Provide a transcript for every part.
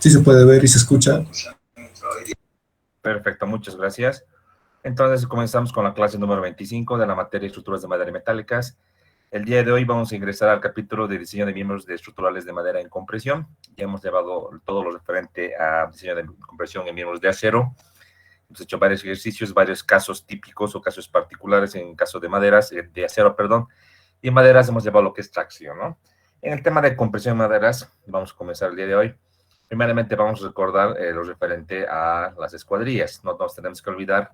Sí se puede ver y se escucha. Perfecto, muchas gracias. Entonces comenzamos con la clase número 25 de la materia de estructuras de madera y metálicas. El día de hoy vamos a ingresar al capítulo de diseño de miembros de estructurales de madera en compresión. Ya hemos llevado todo lo referente a diseño de compresión en miembros de acero. Hemos hecho varios ejercicios, varios casos típicos o casos particulares en caso de maderas, de acero, perdón. Y en maderas hemos llevado lo que es tracción, ¿no? En el tema de compresión de maderas, vamos a comenzar el día de hoy. Primeramente vamos a recordar lo referente a las escuadrillas. No nos tenemos que olvidar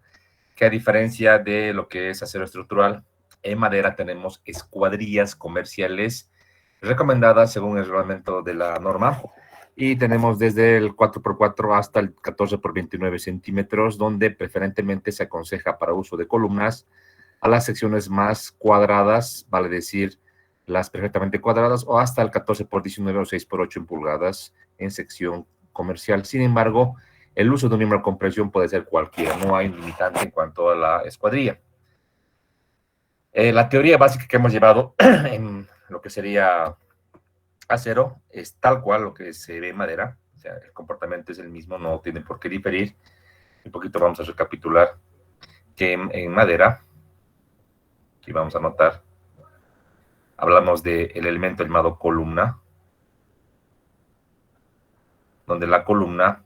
que a diferencia de lo que es acero estructural, en madera tenemos escuadrillas comerciales recomendadas según el reglamento de la norma. Y tenemos desde el 4x4 hasta el 14x29 centímetros, donde preferentemente se aconseja para uso de columnas a las secciones más cuadradas, vale decir, las perfectamente cuadradas, o hasta el 14x19 o 6x8 en pulgadas en sección comercial. Sin embargo, el uso de un miembro de compresión puede ser cualquiera, no hay limitante en cuanto a la escuadrilla. La teoría básica que hemos llevado en lo que sería acero es tal cual lo que se ve en madera, o sea, el comportamiento es el mismo, no tiene por qué diferir. Un poquito vamos a recapitular que en madera, y vamos a notar, hablamos del elemento llamado columna, donde la columna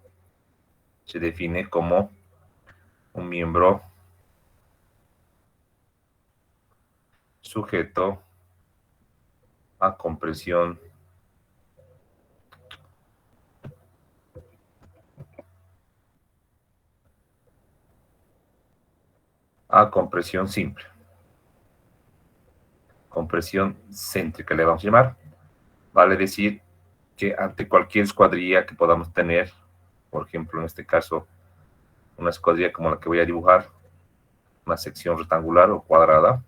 se define como un miembro sujeto a compresión simple. Compresión céntrica le vamos a llamar. Vale decir que ante cualquier escuadrilla que podamos tener, por ejemplo, en este caso, una escuadrilla como la que voy a dibujar, una sección rectangular o cuadrada,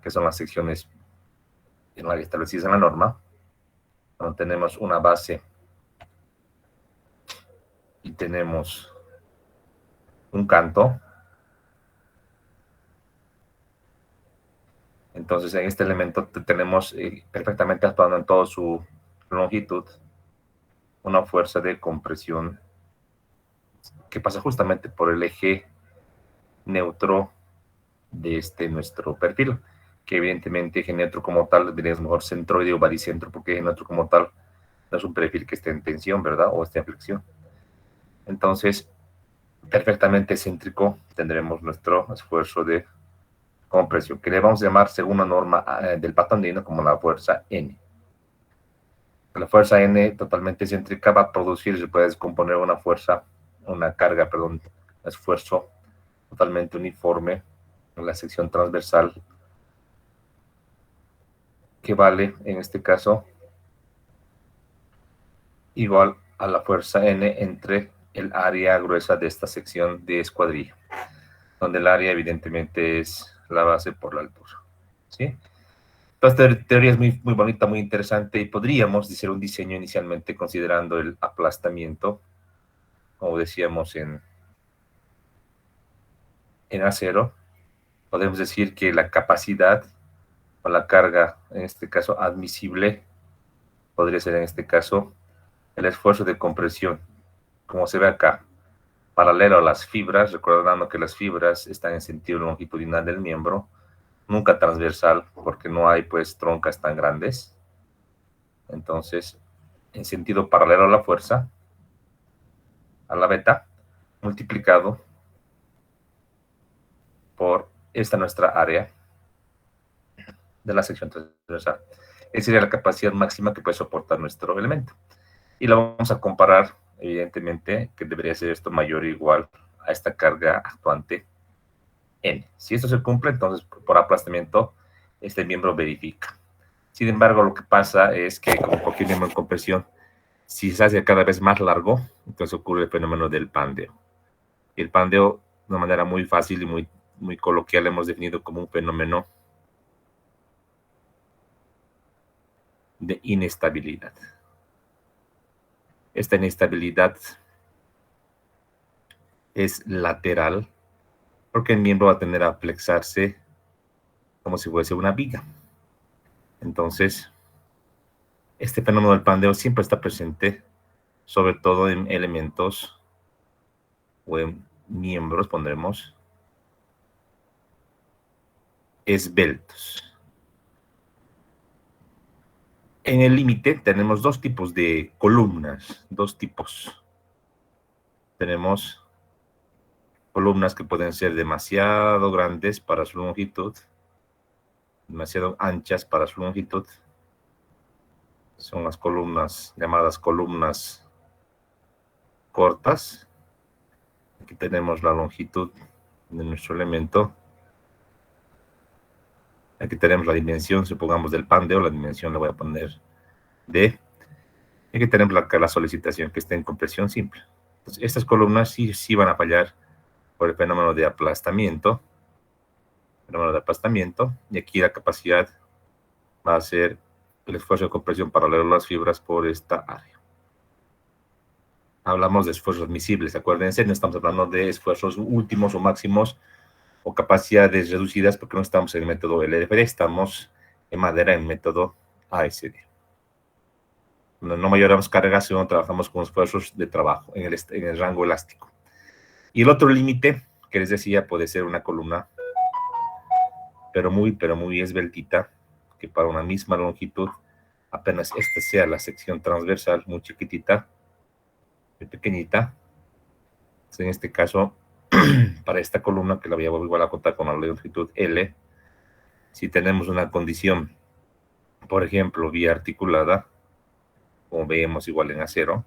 que son las secciones en la establecidas en la norma, donde tenemos una base y tenemos un canto. Entonces, en este elemento tenemos perfectamente actuando en toda su longitud una fuerza de compresión que pasa justamente por el eje neutro de nuestro perfil, que evidentemente eje neutro como tal, diríamos mejor centroide o baricentro, porque eje neutro como tal no es un perfil que esté en tensión, ¿verdad? O esté en flexión. Entonces, perfectamente céntrico tendremos nuestro esfuerzo de compresión, que le vamos a llamar según la norma del patrón de Eno como la fuerza N. La fuerza N totalmente céntrica va a producir, se puede descomponer una carga, perdón, esfuerzo totalmente uniforme en la sección transversal, que vale, en este caso, igual a la fuerza N entre el área gruesa de esta sección de escuadrilla, donde el área evidentemente es la base por la altura, ¿sí? Esta teoría es muy, muy bonita, muy interesante, y podríamos hacer un diseño inicialmente considerando el aplastamiento, como decíamos en acero. Podemos decir que la capacidad o la carga, en este caso admisible, podría ser en este caso el esfuerzo de compresión, como se ve acá, paralelo a las fibras, recordando que las fibras están en sentido longitudinal del miembro, nunca transversal, porque no hay pues troncas tan grandes. Entonces, en sentido paralelo a la fuerza, a la beta, multiplicado por esta nuestra área de la sección transversal. Esa sería la capacidad máxima que puede soportar nuestro elemento. Y lo vamos a comparar, evidentemente, que debería ser esto mayor o igual a esta carga actuante N. Si esto se cumple, entonces por aplastamiento este miembro verifica. Sin embargo, lo que pasa es que, como cualquier miembro en compresión, si se hace cada vez más largo, entonces ocurre el fenómeno del pandeo. Y el pandeo, de una manera muy fácil y muy, muy coloquial, hemos definido como un fenómeno de inestabilidad. Esta inestabilidad es lateral, porque el miembro va a tender a flexarse como si fuese una viga. Entonces, este fenómeno del pandeo siempre está presente sobre todo en elementos o en miembros, pondremos esbeltos. En el límite tenemos dos tipos de columnas, dos tipos. Tenemos columnas que pueden ser demasiado grandes para su longitud, demasiado anchas para su longitud. Son las columnas llamadas columnas cortas. Aquí tenemos la longitud de nuestro elemento. Aquí tenemos la dimensión, supongamos, del pandeo. La dimensión le voy a poner D. Aquí tenemos la solicitación que está en compresión simple. Entonces, estas columnas sí van a fallar por el fenómeno de aplastamiento. Y aquí la capacidad va a ser el esfuerzo de compresión paralelo a las fibras por esta área. Hablamos de esfuerzos miscibles, acuérdense, no estamos hablando de esfuerzos últimos o máximos o capacidades reducidas porque no estamos en el método LDFD, estamos en madera en el método ASD. Cuando no mayoramos cargas, sino trabajamos con esfuerzos de trabajo en el rango elástico. Y el otro límite, que les decía, puede ser una columna, pero muy esbeltita, que para una misma longitud, apenas esta sea la sección transversal, muy chiquitita, muy pequeñita. Entonces, en este caso, para esta columna, que la voy a igual a contar con la longitud L, si tenemos una condición, por ejemplo, vía articulada, como vemos igual en acero,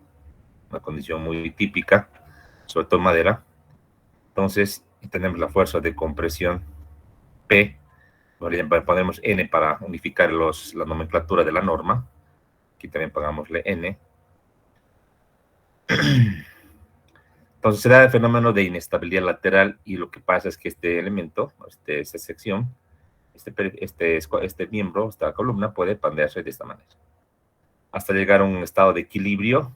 una condición muy típica, sobre todo en madera. Entonces, tenemos la fuerza de compresión P, ponemos N para unificar la nomenclatura de la norma. Aquí también pongámosle N. Entonces se da el fenómeno de inestabilidad lateral y lo que pasa es que este elemento, esta sección, este miembro, esta columna puede pandearse de esta manera hasta llegar a un estado de equilibrio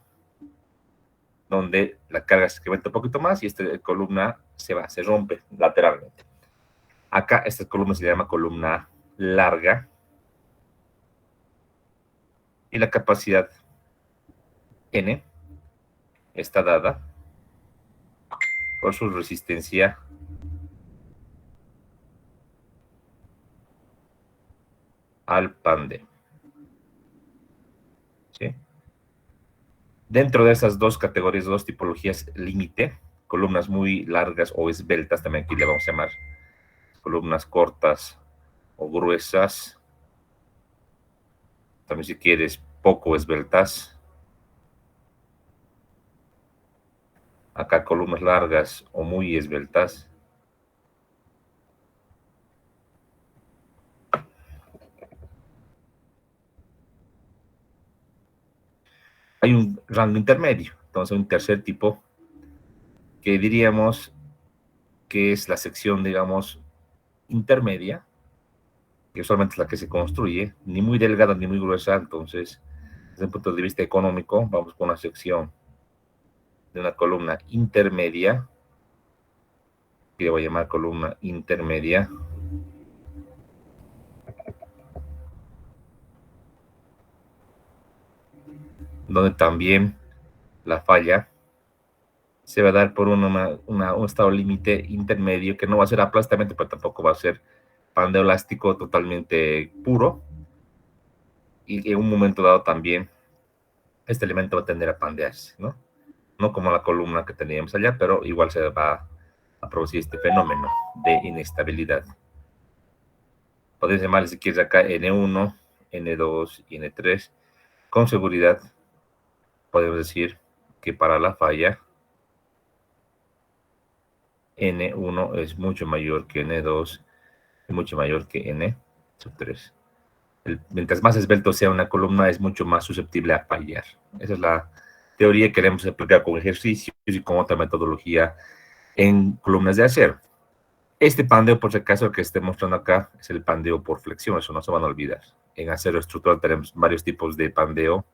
donde la carga se incrementa un poquito más y esta columna se rompe lateralmente. Acá esta columna se llama columna larga y la capacidad N está dada por su resistencia al pandeo. ¿Sí? Dentro de esas dos categorías, dos tipologías límite, columnas muy largas o esbeltas, también aquí le vamos a llamar columnas cortas o gruesas, también si quieres poco esbeltas. Acá columnas largas o muy esbeltas. Hay un rango intermedio, entonces un tercer tipo que diríamos que es la sección, digamos, intermedia, que usualmente es la que se construye, ni muy delgada ni muy gruesa. Entonces, desde el punto de vista económico, vamos con una sección de una columna intermedia, que voy a llamar columna intermedia, donde también la falla se va a dar por un estado límite intermedio que no va a ser aplastamiento, pero tampoco va a ser pandeo elástico totalmente puro. Y en un momento dado también este elemento va a tender a pandearse, ¿no? No como la columna que teníamos allá, pero igual se va a producir este fenómeno de inestabilidad. Podéis llamarle si quieres acá N1, N2 y N3. Con seguridad podemos decir que para la falla N1 es mucho mayor que N2 y mucho mayor que N3. Mientras más esbelto sea una columna, es mucho más susceptible a fallar. Esa es la teoría que queremos aplicar con ejercicios y con otra metodología en columnas de acero. Este pandeo, por si acaso, que esté mostrando acá, es el pandeo por flexión, eso no se van a olvidar. En acero estructural tenemos varios tipos de pandeo.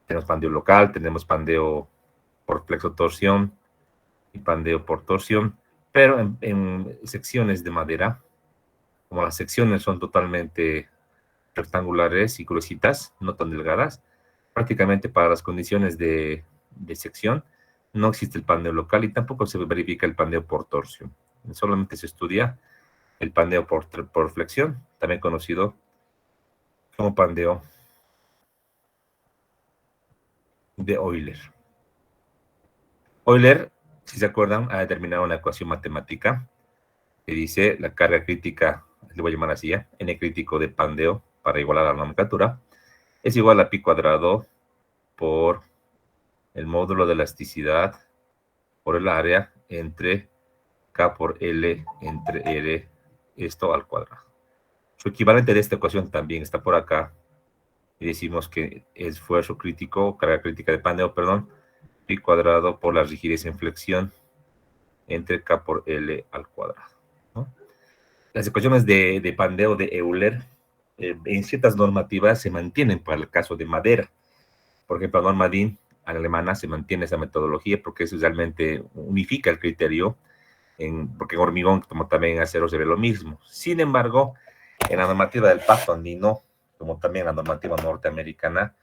Tenemos pandeo local, tenemos pandeo por flexotorsión y pandeo por torsión, pero en secciones de madera, como las secciones son totalmente rectangulares y gruesitas, no tan delgadas, prácticamente para las condiciones de sección no existe el pandeo local y tampoco se verifica el pandeo por torsión. Solamente se estudia el pandeo por flexión, también conocido como pandeo de Euler. Euler, si se acuerdan, ha determinado una ecuación matemática que dice la carga crítica, le voy a llamar así, n crítico de pandeo para igualar a la nomenclatura, es igual a pi cuadrado por el módulo de elasticidad por el área entre K por L entre R, esto al cuadrado. Su equivalente de esta ecuación también está por acá, y decimos que esfuerzo crítico, carga crítica de pandeo, perdón, pi cuadrado por la rigidez en flexión entre K por L al cuadrado, ¿no? Las ecuaciones de pandeo de Euler en ciertas normativas se mantienen para el caso de madera. Por ejemplo, la norma DIN alemana se mantiene esa metodología porque eso realmente unifica el criterio, porque en hormigón, como también en acero, se ve lo mismo. Sin embargo, en la normativa del pacto andino, como también en la normativa norteamericana,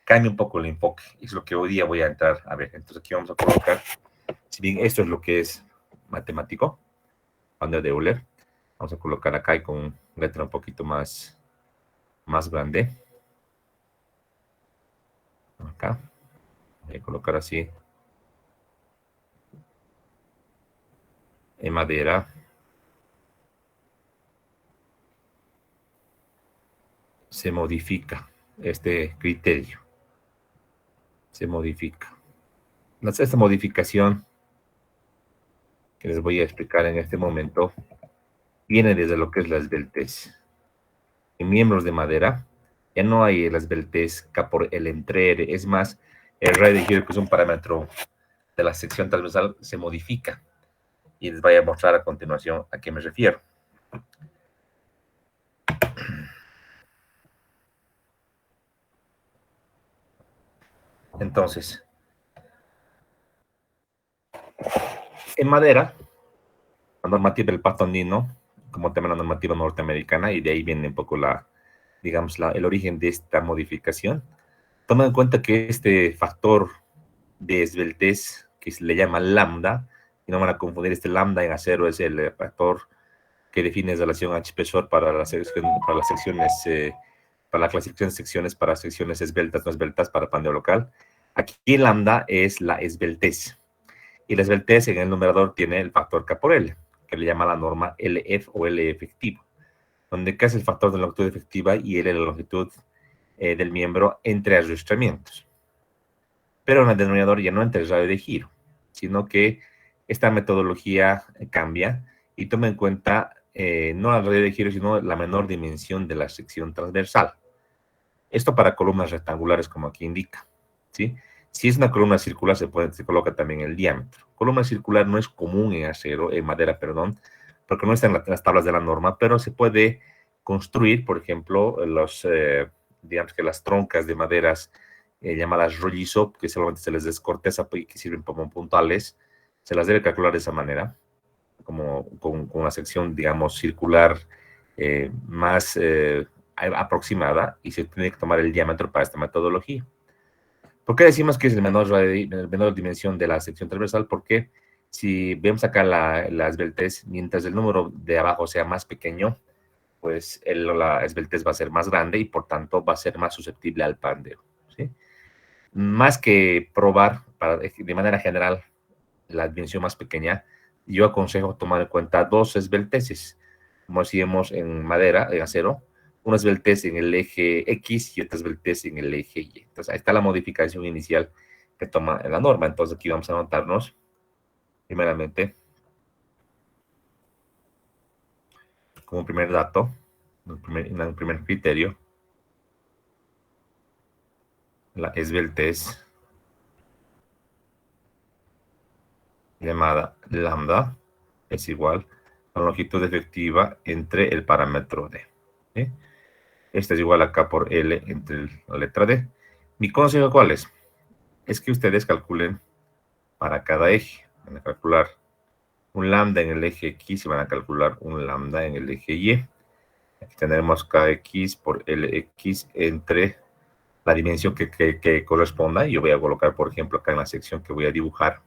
cambia un poco el enfoque. Es lo que hoy día voy a entrar a ver. Entonces aquí vamos a colocar, si bien esto es lo que es matemático, pandeo de Euler, vamos a colocar acá y con letra un poquito más grande. Acá. Voy a colocar así. En madera. Se modifica este criterio. Se modifica. Esta modificación que les voy a explicar en este momento viene desde lo que es la esbeltez. En miembros de madera ya no hay la esbeltez K por L entre R. Es más, el radio de giro, que es un parámetro de la sección transversal, se modifica. Y les voy a mostrar a continuación a qué me refiero. Entonces, en madera, la normativa del pacto andino, como también la normativa norteamericana, y de ahí viene un poco digamos, el origen de esta modificación. Toma en cuenta que este factor de esbeltez, que se le llama lambda, y no van a confundir, este lambda en acero es el factor que define relación H-espesor para las secciones, para la clasificación de secciones, para secciones esbeltas, no esbeltas, para pandeo local. Aquí lambda es la esbeltez, y la esbeltez en el numerador tiene el factor K por L, que le llama la norma LF o L efectivo, donde K es el factor de la longitud efectiva y L la longitud del miembro entre arrastramientos. Pero en el denominador ya no entra el radio de giro, sino que esta metodología cambia y toma en cuenta no el radio de giro, sino la menor dimensión de la sección transversal. Esto para columnas rectangulares, como aquí indica, ¿sí? Si es una columna circular, se coloca también el diámetro. Columna circular no es común en acero, en madera, perdón, porque no está en las tablas de la norma, pero se puede construir, por ejemplo, digamos que las troncas de maderas llamadas rollizo, que solamente se les descorteza y que sirven como puntales, se las debe calcular de esa manera, como con una sección, digamos, circular más aproximada, y se tiene que tomar el diámetro para esta metodología. ¿Por qué decimos que es el menor dimensión de la sección transversal? Porque si vemos acá la esbeltez, mientras el número de abajo sea más pequeño, pues la esbeltez va a ser más grande y por tanto va a ser más susceptible al pandeo, ¿sí? Más que probar de manera general la dimensión más pequeña, yo aconsejo tomar en cuenta dos esbelteces, como hacíamos en madera, en acero, una esbeltez en el eje X y otra esbeltez en el eje Y. Entonces, ahí está la modificación inicial que toma la norma. Entonces, aquí vamos a anotarnos, primeramente, como primer dato, un primer criterio, la esbeltez llamada lambda es igual a la longitud efectiva entre el parámetro D, ¿sí? Esta es igual a K por L entre la letra D. Mi consejo, ¿cuál es? Es que ustedes calculen para cada eje. Van a calcular un lambda en el eje X y van a calcular un lambda en el eje Y. Aquí tenemos KX por LX entre la dimensión que corresponda. Yo voy a colocar, por ejemplo, acá en la sección que voy a dibujar,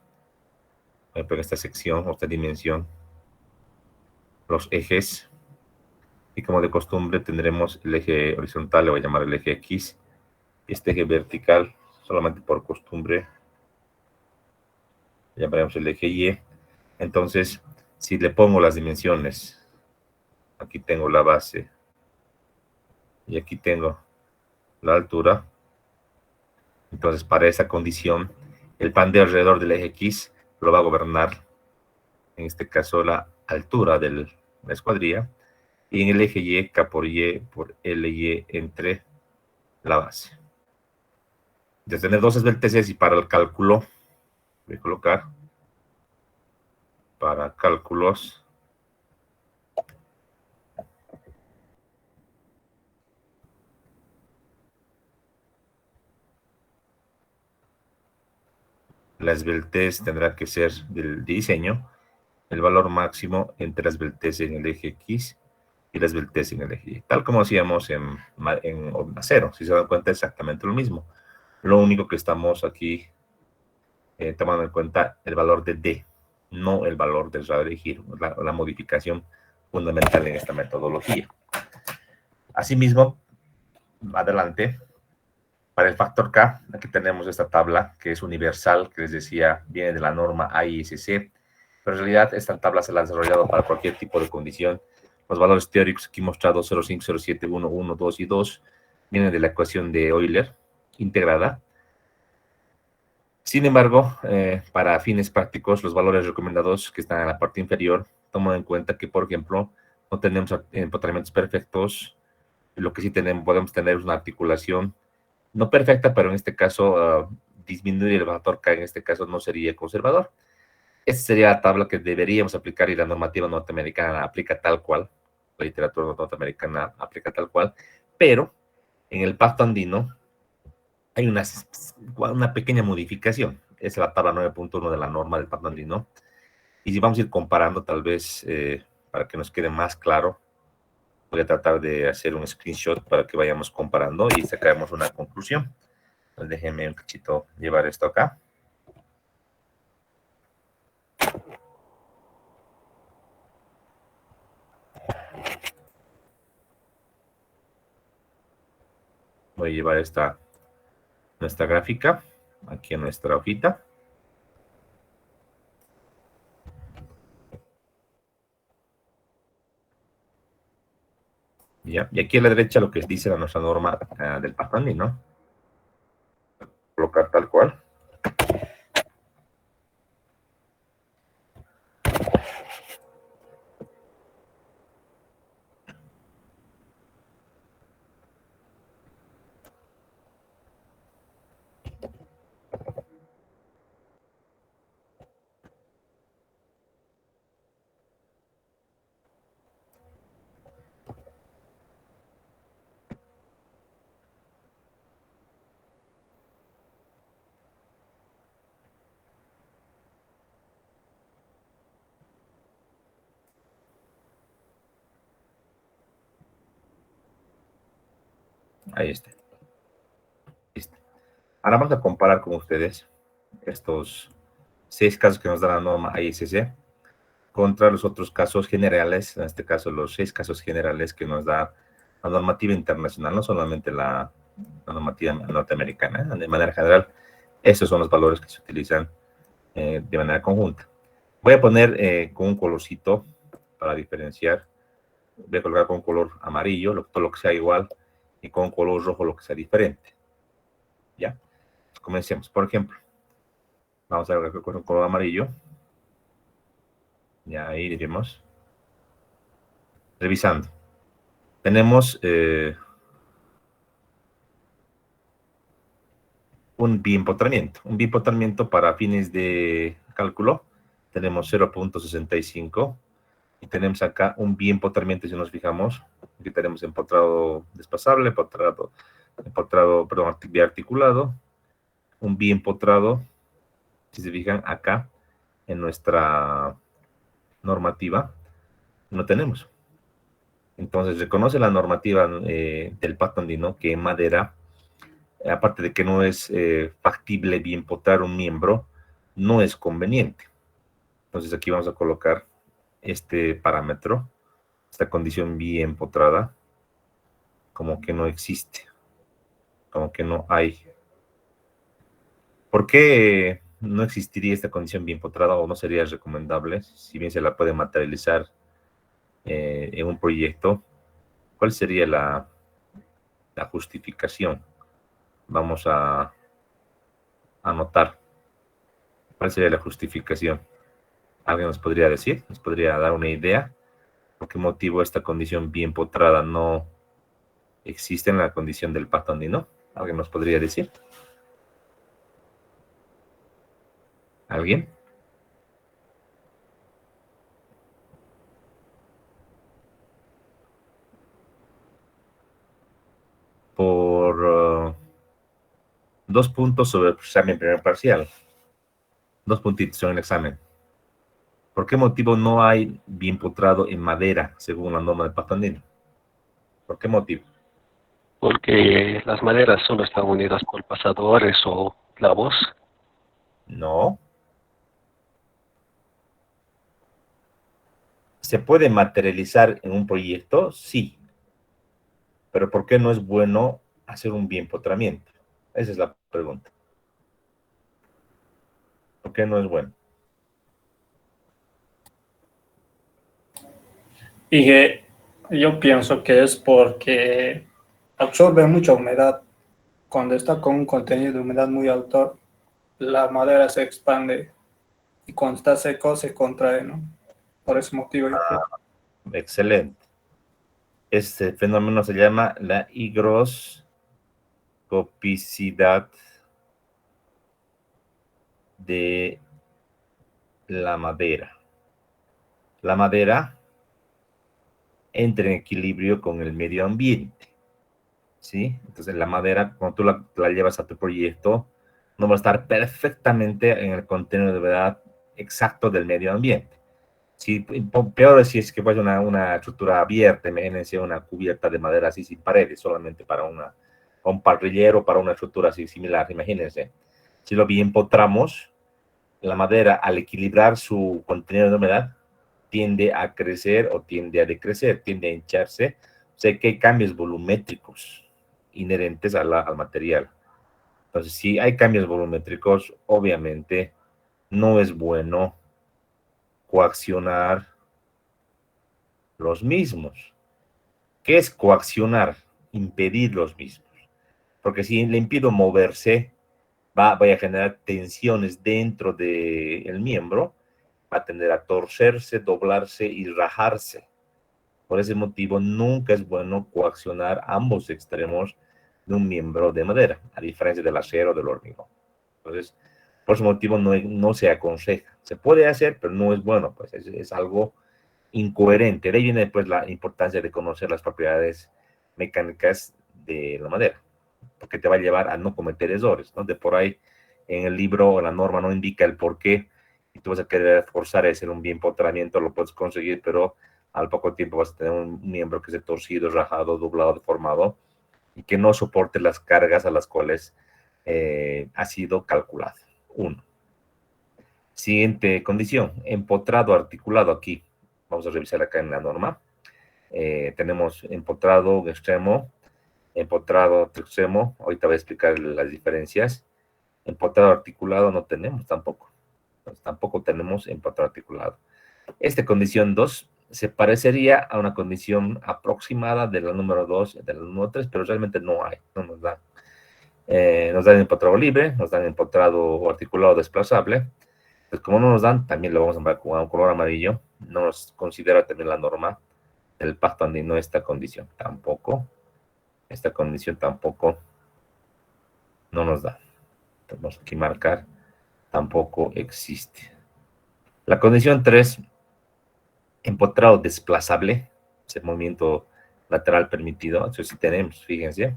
voy a pegar esta sección, esta dimensión, los ejes, y como de costumbre tendremos el eje horizontal, le voy a llamar el eje X, y este eje vertical, solamente por costumbre, le llamaremos el eje Y. Entonces, si le pongo las dimensiones, aquí tengo la base, y aquí tengo la altura, entonces para esa condición, el pan de alrededor del eje X lo va a gobernar, en este caso, la altura de la escuadrilla, y en el eje Y, K por Y por LY entre la base. De tener dos esbelteces, y para el cálculo, voy a colocar para cálculos la esbeltez tendrá que ser del diseño, el valor máximo entre la esbeltez en el eje X y la esbeltez en el eje Y, tal como hacíamos en acero. Si se dan cuenta, exactamente lo mismo. Lo único que estamos aquí tomando en cuenta el valor de D, no el valor del radio de giro, la modificación fundamental en esta metodología. Asimismo, adelante, para el factor K, aquí tenemos esta tabla que es universal, que les decía, viene de la norma AISC, pero en realidad esta tabla se la ha desarrollado para cualquier tipo de condición. Los valores teóricos aquí mostrados, 0,5, 0,7, 1, 1, 2 y 2, vienen de la ecuación de Euler integrada. Sin embargo, para fines prácticos, los valores recomendados que están en la parte inferior toman en cuenta que, por ejemplo, no tenemos empotramientos perfectos. Lo que sí podemos tener es una articulación no perfecta, pero en este caso, disminuir el factor K en este caso no sería conservador. Esta sería la tabla que deberíamos aplicar, y la normativa norteamericana aplica tal cual, la literatura norteamericana aplica tal cual, pero en el pacto andino hay una pequeña modificación. Es la tabla 9.1 de la norma del pacto andino. Y si vamos a ir comparando, tal vez, para que nos quede más claro, voy a tratar de hacer un screenshot para que vayamos comparando y sacaremos una conclusión. Pues déjenme un cachito llevar esto acá. Voy a llevar nuestra gráfica aquí en nuestra hojita. ¿Ya? Y aquí a la derecha lo que dice nuestra norma del pacto andino. Colocar tal cual. Ahí está. Listo. Ahora vamos a comparar con ustedes estos 6 casos que nos da la norma AICC contra los otros casos generales, en este caso los 6 casos generales que nos da la normativa internacional, no solamente la normativa norteamericana. De manera general, estos son los valores que se utilizan de manera conjunta. Voy a poner con un colorcito para diferenciar. Voy a colocar con color amarillo todo lo que sea igual, y con color rojo lo que sea diferente. ¿Ya? Comencemos. Por ejemplo, vamos a ver con un color amarillo. Ya ahí iremos revisando. Tenemos un biempotramiento. Un biempotramiento para fines de cálculo. Tenemos 0.65. Y tenemos acá un biempotramiento, si nos fijamos. Aquí tenemos empotrado desplazable, empotrado, perdón, biarticulado. Un biempotrado, si se fijan acá en nuestra normativa, no tenemos. Entonces reconoce la normativa del pacto andino que en madera aparte de que no es factible biempotrar un miembro, no es conveniente. Entonces aquí vamos a colocar este parámetro, esta condición biempotrada, como que no existe, como que no hay. ¿Por qué no existiría esta condición biempotrada o no sería recomendable? Si bien se la puede materializar en un proyecto, ¿cuál sería la justificación? Vamos a anotar. ¿Cuál sería la justificación? ¿Alguien nos podría decir? ¿Nos podría dar una idea? ¿Por qué motivo esta condición biempotrada no existe en la condición del pacto andino? ¿Alguien nos podría decir? ¿Alguien? Por 2 puntos sobre el examen primer parcial. 2 puntitos en el examen. ¿Por qué motivo no hay biempotrado en madera, según la norma del pacto andino? ¿Por qué motivo? Porque las maderas solo están unidas por pasadores o clavos. No. ¿Se puede materializar en un proyecto? Sí. Pero ¿por qué no es bueno hacer un biempotramiento? Esa es la pregunta. ¿Por qué no es bueno? Y que yo pienso que es porque absorbe mucha humedad. Cuando está con un contenido de humedad muy alto, la madera se expande y cuando está seco se contrae, ¿no? Por ese motivo yo creo. Excelente. Este fenómeno se llama la higroscopicidad de la madera. La madera entra en equilibrio con el medio ambiente, ¿sí? Entonces la madera, cuando tú la llevas a tu proyecto, no va a estar perfectamente en el contenido de verdad exacto del medio ambiente. Si, peor si es que fuese una estructura abierta, imagínense una cubierta de madera así sin paredes, solamente para un parrillero, para una estructura así similar, imagínense. Si lo bien empotramos, la madera al equilibrar su contenido de humedad tiende a crecer o tiende a decrecer, tiende a hincharse. O sea que hay cambios volumétricos inherentes al material. Entonces, si hay cambios volumétricos, obviamente no es bueno coaccionar los mismos. ¿Qué es coaccionar? Impedir los mismos. Porque si le impido moverse, voy a generar tensiones dentro del miembro, va a tender a torcerse, doblarse y rajarse. Por ese motivo, nunca es bueno coaccionar ambos extremos de un miembro de madera, a diferencia del acero o del hormigón. Entonces, por ese motivo no se aconseja. Se puede hacer, pero no es bueno, pues es algo incoherente. De ahí viene pues la importancia de conocer las propiedades mecánicas de la madera, porque te va a llevar a no cometer errores, ¿no? De por ahí en el libro o la norma no indica el por qué y tú vas a querer forzar a hacer un biempotramiento, lo puedes conseguir, pero al poco tiempo vas a tener un miembro que esté torcido, rajado, doblado, deformado y que no soporte las cargas a las cuales ha sido calculado. 1. Siguiente condición, empotrado articulado aquí. Vamos a revisar acá en la norma. Tenemos empotrado un extremo, empotrado otro extremo. Ahorita voy a explicar las diferencias. Empotrado articulado no tenemos tampoco. Entonces, tampoco tenemos empotrado articulado. Esta condición 2 se parecería a una condición aproximada de la número 2 y de la número 3, pero realmente no hay, no nos dan. Nos dan empotrado libre, nos dan empotrado articulado desplazable. Pues como no nos dan, también lo vamos a poner con un color amarillo. No nos considera también la norma del pacto andino esta condición. Tampoco. Esta condición tampoco no nos da. Tenemos que marcar. Tampoco existe. La condición 3, empotrado desplazable. Ese movimiento lateral permitido. Eso sí tenemos, fíjense.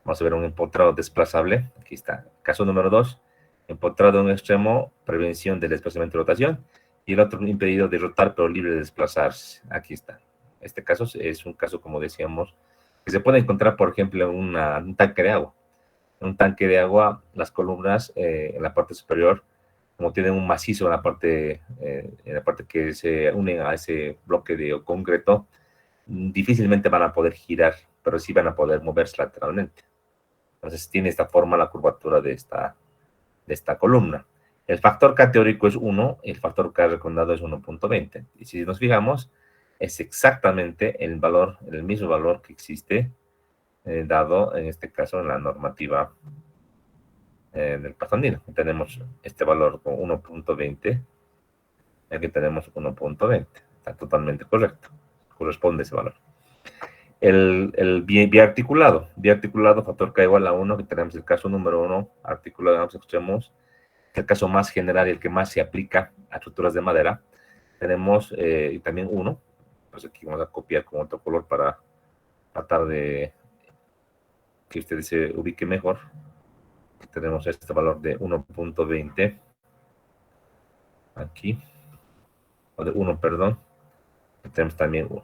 Vamos a ver un empotrado desplazable. Aquí está. Caso número 2. Empotrado en un extremo, prevención del desplazamiento y rotación. Y el otro impedido de rotar, pero libre de desplazarse. Aquí está. Este caso es un caso, como decíamos, que se puede encontrar, por ejemplo, en un tanque de agua. En un tanque de agua, las columnas en la parte superior, como tienen un macizo en la parte que se une a ese bloque de concreto, difícilmente van a poder girar, pero sí van a poder moverse lateralmente. Entonces tiene esta forma la curvatura de esta columna. El factor K teórico es 1, el factor K recomendado es 1.20. Y si nos fijamos, es exactamente el mismo valor que existe dado en este caso en la normativa del Pathfinder. Tenemos este valor con 1.20, aquí tenemos 1.20, está totalmente correcto, corresponde ese valor. El biarticulado, factor K igual a 1, que tenemos el caso número 1, articulado en ambos extremos, el caso más general y el que más se aplica a estructuras de madera. Tenemos también 1, pues aquí vamos a copiar con otro color para tratar de que usted se ubique mejor. Tenemos este valor de 1.20 aquí, o de 1, perdón. Tenemos también 1,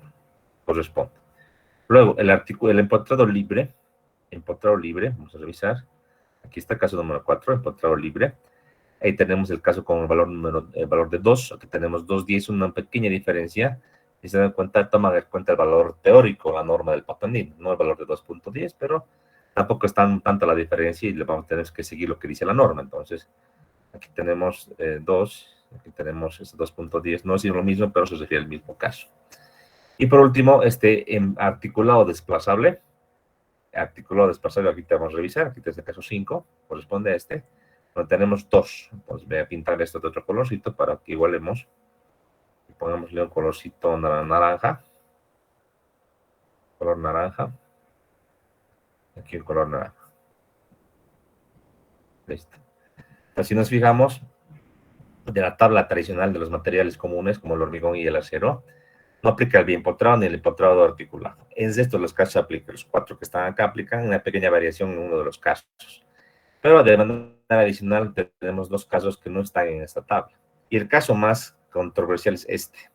corresponde. Luego, el empotrado libre, vamos a revisar. Aquí está el caso número 4, empotrado libre. Ahí tenemos el caso con el valor de 2, aquí tenemos 2.10, una pequeña diferencia. Si se dan cuenta, toma en cuenta el valor teórico, la norma del Pathfinder, no el valor de 2.10, pero tampoco es tanta la diferencia y le vamos a tener que seguir lo que dice la norma. Entonces, aquí tenemos 2, aquí tenemos 2.10, no es lo mismo, pero se refiere al mismo caso. Y por último, articulado desplazable, aquí te vamos a revisar, aquí desde el caso 5, corresponde a este, donde tenemos 2. Pues voy a pintar esto de otro colorcito para que igualemos. Pongámosle un colorcito naranja. Color naranja. Aquí el color naranja. Listo. Entonces, si nos fijamos, de la tabla tradicional de los materiales comunes, como el hormigón y el acero, no aplica el biempotrado ni el empotrado articulado. En estos los casos aplican, los 4 que están acá aplican una pequeña variación en uno de los casos. Pero de manera adicional tenemos 2 casos que no están en esta tabla. Y el caso más controversial es este.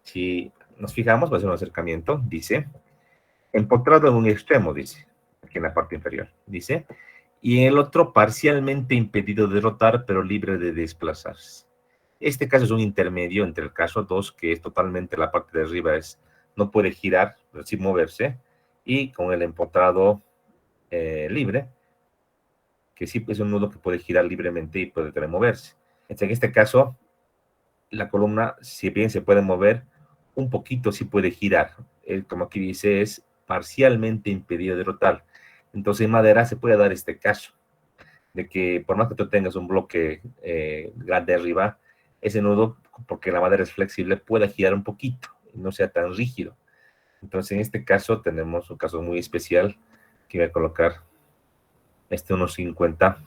Si nos fijamos, va a ser un acercamiento, dice, empotrado en un extremo, dice, aquí en la parte inferior, dice, y en el otro parcialmente impedido de rotar, pero libre de desplazarse. Este caso es un intermedio entre el caso 2, que es totalmente la parte de arriba, no puede girar, pero sí moverse, y con el empotrado libre, que sí es un nudo que puede girar libremente y puede moverse. En este caso, la columna, si bien se puede mover, un poquito sí puede girar. Como aquí dice, es parcialmente impedido de rotar. Entonces, en madera se puede dar este caso, de que por más que tú tengas un bloque grande arriba, ese nudo, porque la madera es flexible, pueda girar un poquito y no sea tan rígido. Entonces, en este caso, tenemos un caso muy especial que voy a colocar este 1.50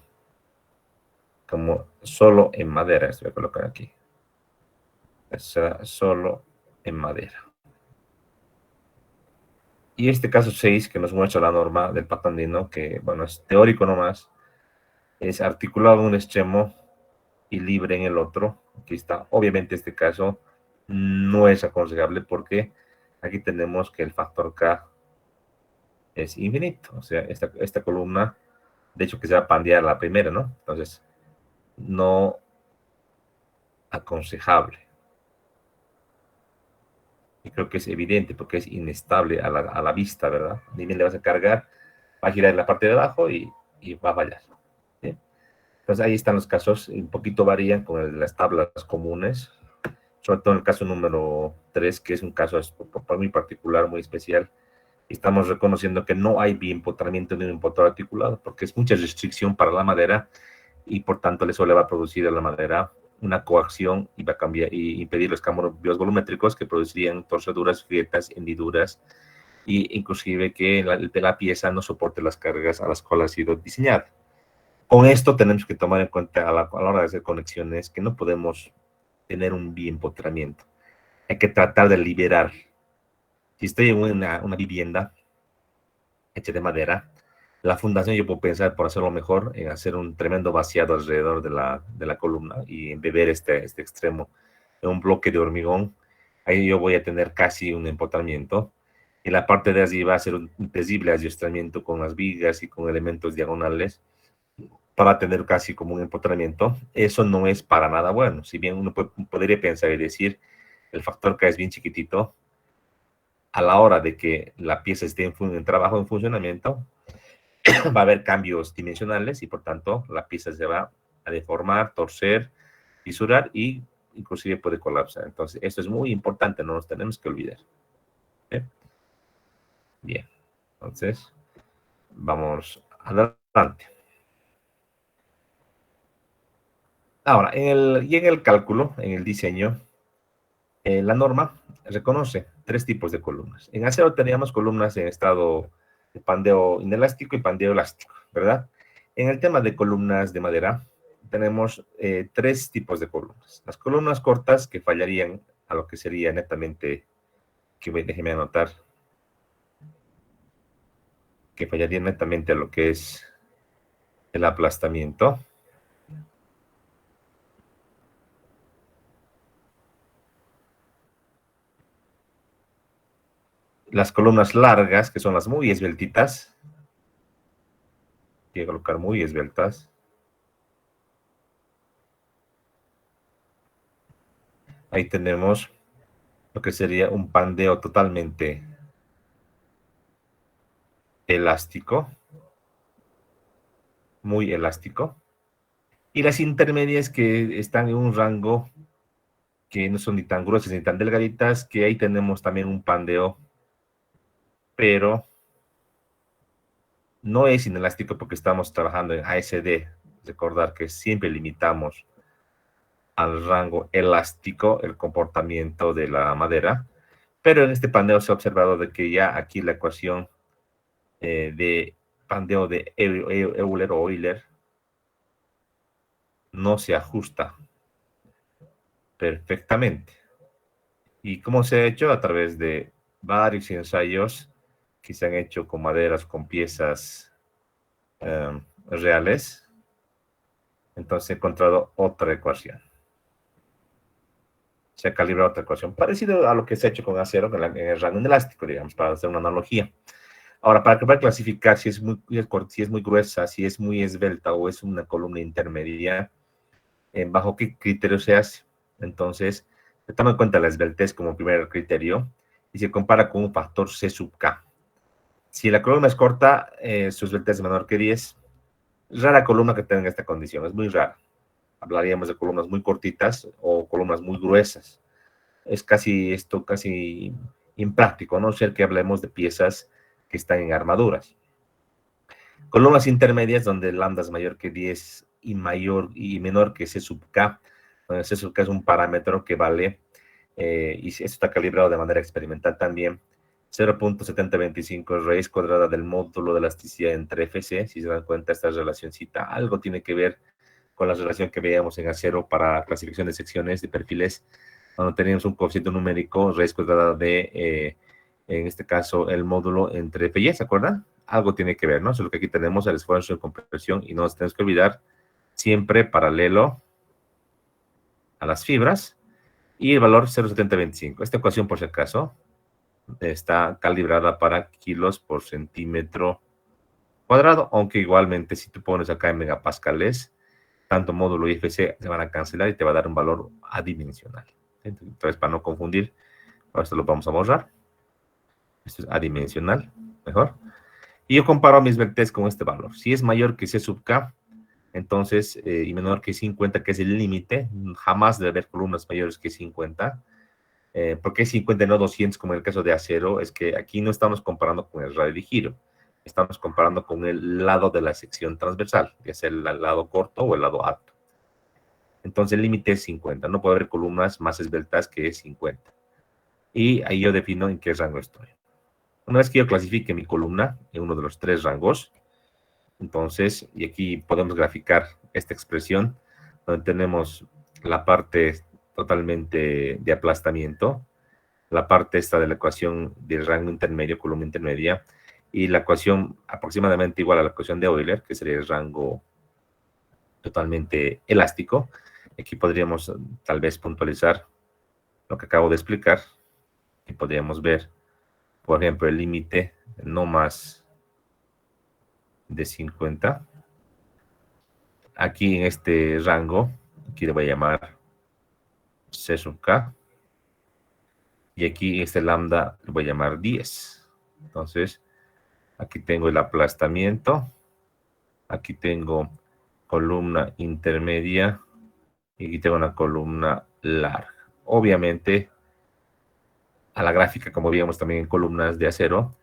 como solo en madera. Esto voy a colocar aquí. Será solo en madera. Y este caso 6, que nos muestra la norma del Pathfinder, que, bueno, es teórico nomás, es articulado en un extremo y libre en el otro. Aquí está. Obviamente este caso no es aconsejable porque aquí tenemos que el factor K es infinito. O sea, esta columna, de hecho que se va a pandear la primera, ¿no? Entonces, no aconsejable. Y creo que es evidente porque es inestable a la vista, ¿verdad? Ni bien le vas a cargar, va a girar en la parte de abajo y va a fallar. ¿Sí? Entonces ahí están los casos, un poquito varían con las tablas comunes, sobre todo en el caso número 3, que es un caso muy particular, muy especial. Estamos reconociendo que no hay biempotramiento ni un empotrado articulado, porque es mucha restricción para la madera y por tanto eso le va a producir a la madera una coacción y va a cambiar y impedir los cambios volumétricos que producirían torceduras, grietas, hendiduras e inclusive que la pieza no soporte las cargas a las cuales ha sido diseñada. Con esto tenemos que tomar en cuenta a la hora de hacer conexiones que no podemos tener un biempotramiento. Hay que tratar de liberar. Si estoy en una vivienda hecha de madera, la fundación yo puedo pensar por hacerlo mejor en hacer un tremendo vaciado alrededor de la columna y embeber este extremo en un bloque de hormigón. Ahí yo voy a tener casi un empotramiento. y la parte de arriba va a ser un terrible adiestramiento con las vigas y con elementos diagonales para tener casi como un empotramiento. Eso no es para nada bueno. Si bien uno podría pensar y decir, el factor K es bien chiquitito, a la hora de que la pieza esté en trabajo, en funcionamiento, va a haber cambios dimensionales y por tanto la pieza se va a deformar, torcer, fisurar y inclusive puede colapsar. Entonces, esto es muy importante, no nos tenemos que olvidar. Bien, entonces, vamos adelante. Ahora, en el cálculo, en el diseño, la norma reconoce 3 tipos de columnas. En acero teníamos columnas en estado de pandeo inelástico y pandeo elástico, ¿verdad? En el tema de columnas de madera, tenemos 3 tipos de columnas. Las columnas cortas que fallarían a lo que sería netamente, déjeme anotar, que fallarían netamente a lo que es el aplastamiento. Las columnas largas, que son las muy esbeltitas. Voy a colocar muy esbeltas. Ahí tenemos lo que sería un pandeo totalmente elástico. Muy elástico. Y las intermedias que están en un rango que no son ni tan gruesas ni tan delgaditas, que ahí tenemos también un pandeo, pero no es inelástico porque estamos trabajando en ASD. Recordar que siempre limitamos al rango elástico el comportamiento de la madera, pero en este pandeo se ha observado de que ya aquí la ecuación de pandeo de Euler o Euler no se ajusta perfectamente. ¿Y cómo se ha hecho? A través de varios ensayos que se han hecho con maderas, con piezas reales. Entonces he encontrado otra ecuación. Se ha calibrado otra ecuación, parecido a lo que se ha hecho con acero en el rango inelástico, digamos, para hacer una analogía. Ahora, para que pueda clasificar si es muy gruesa, si es muy esbelta o es una columna intermedia, bajo qué criterio se hace. Entonces, se toma en cuenta la esbeltez como primer criterio y se compara con un factor C sub K. Si la columna es corta, su esbeltez es menor que 10. Rara columna que tenga esta condición, es muy rara. Hablaríamos de columnas muy cortitas o columnas muy gruesas. Es casi impráctico, a no ser que hablemos de piezas que están en armaduras. Columnas intermedias donde el lambda es mayor que 10 y menor que C sub K. Donde C sub K es un parámetro que vale, y esto está calibrado de manera experimental también, 0.725 raíz cuadrada del módulo de elasticidad entre FC. Si se dan cuenta, esta relacioncita algo tiene que ver con la relación que veíamos en acero para clasificación de secciones, de perfiles, cuando teníamos un coeficiente numérico, raíz cuadrada de, en este caso, el módulo entre F y E, ¿se acuerdan? Algo tiene que ver, ¿no? Solo que aquí tenemos el esfuerzo de compresión y no nos tenemos que olvidar siempre paralelo a las fibras y el valor 0.725. Esta ecuación, por si acaso, está calibrada para kilos por centímetro cuadrado, aunque igualmente si tú pones acá en megapascales, tanto módulo y FC se van a cancelar y te va a dar un valor adimensional. Entonces, para no confundir, esto lo vamos a borrar. Esto es adimensional, mejor. Y yo comparo mis esbeltez con este valor. Si es mayor que C sub K, entonces, y menor que 50, que es el límite, jamás debe haber columnas mayores que 50. ¿Por qué 50 y no 200 como en el caso de acero? Es que aquí no estamos comparando con el radio de giro. Estamos comparando con el lado de la sección transversal, ya sea el lado corto o el lado alto. Entonces el límite es 50, no puede haber columnas más esbeltas que 50. Y ahí yo defino en qué rango estoy. Una vez que yo clasifique mi columna en uno de los 3 rangos, entonces, y aquí podemos graficar esta expresión, donde tenemos la parte totalmente de aplastamiento, la parte esta de la ecuación del rango intermedio, columna intermedia, y la ecuación aproximadamente igual a la ecuación de Euler, que sería el rango totalmente elástico. Aquí podríamos tal vez puntualizar lo que acabo de explicar y podríamos ver por ejemplo, el límite no más de 50. Aquí en este rango, aquí le voy a llamar C sub K. Y aquí este lambda le voy a llamar 10. Entonces, aquí tengo el aplastamiento. Aquí tengo columna intermedia. Y aquí tengo una columna larga. Obviamente, a la gráfica, como veíamos también en columnas de acero,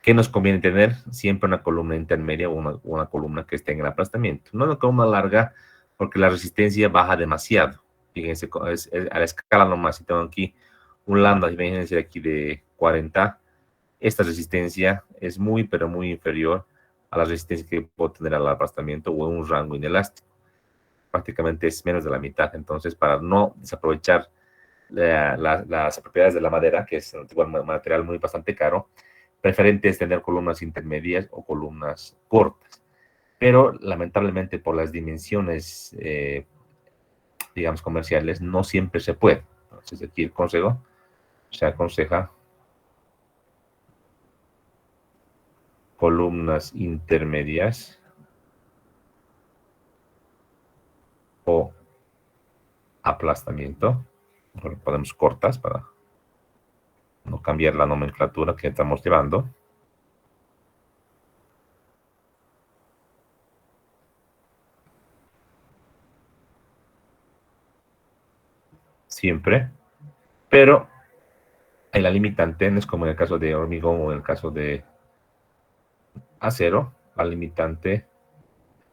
¿qué nos conviene tener? Siempre una columna intermedia o una columna que esté en el aplastamiento. No una columna larga porque la resistencia baja demasiado. Fíjense, a la escala nomás. Si tengo aquí un lambda, fíjense aquí de 40, esta resistencia es muy, pero muy inferior a la resistencia que puedo tener al aplastamiento o en un rango inelástico. Prácticamente es menos de la mitad. Entonces, para no desaprovechar las propiedades de la madera, que es un material muy bastante caro, preferente es tener columnas intermedias o columnas cortas. Pero lamentablemente por las dimensiones, digamos, comerciales, no siempre se puede. Entonces aquí el consejo, se aconseja columnas intermedias o aplastamiento. Bueno, ponemos cortas para no cambiar la nomenclatura que estamos llevando. Siempre. Pero en la limitante no es como en el caso de hormigón o en el caso de acero. La limitante,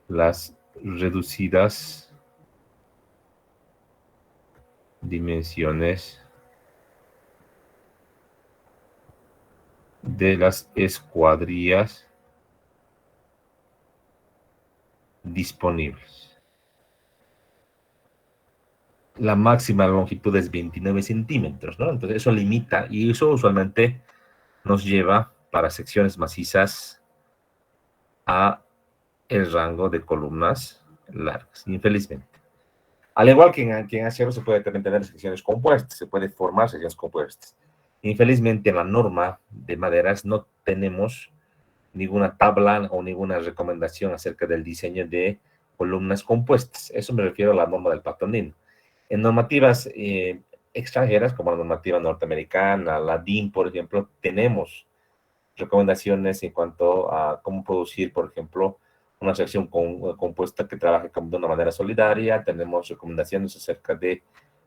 las reducidas dimensiones de las escuadrillas disponibles. La máxima longitud es 29 centímetros, ¿no? Entonces eso limita y eso usualmente nos lleva para secciones macizas a el rango de columnas largas, infelizmente. Al igual que en acero se puede también tener secciones compuestas, se puede formar secciones compuestas. Infelizmente en la norma de maderas no tenemos ninguna tabla o ninguna recomendación acerca del diseño de columnas compuestas. Eso me refiero a la norma del Pattonino. En normativas extranjeras, como la normativa norteamericana, la DIN, por ejemplo, tenemos recomendaciones en cuanto a cómo producir, por ejemplo, una sección compuesta que trabaje de una manera solidaria. Tenemos recomendaciones acerca de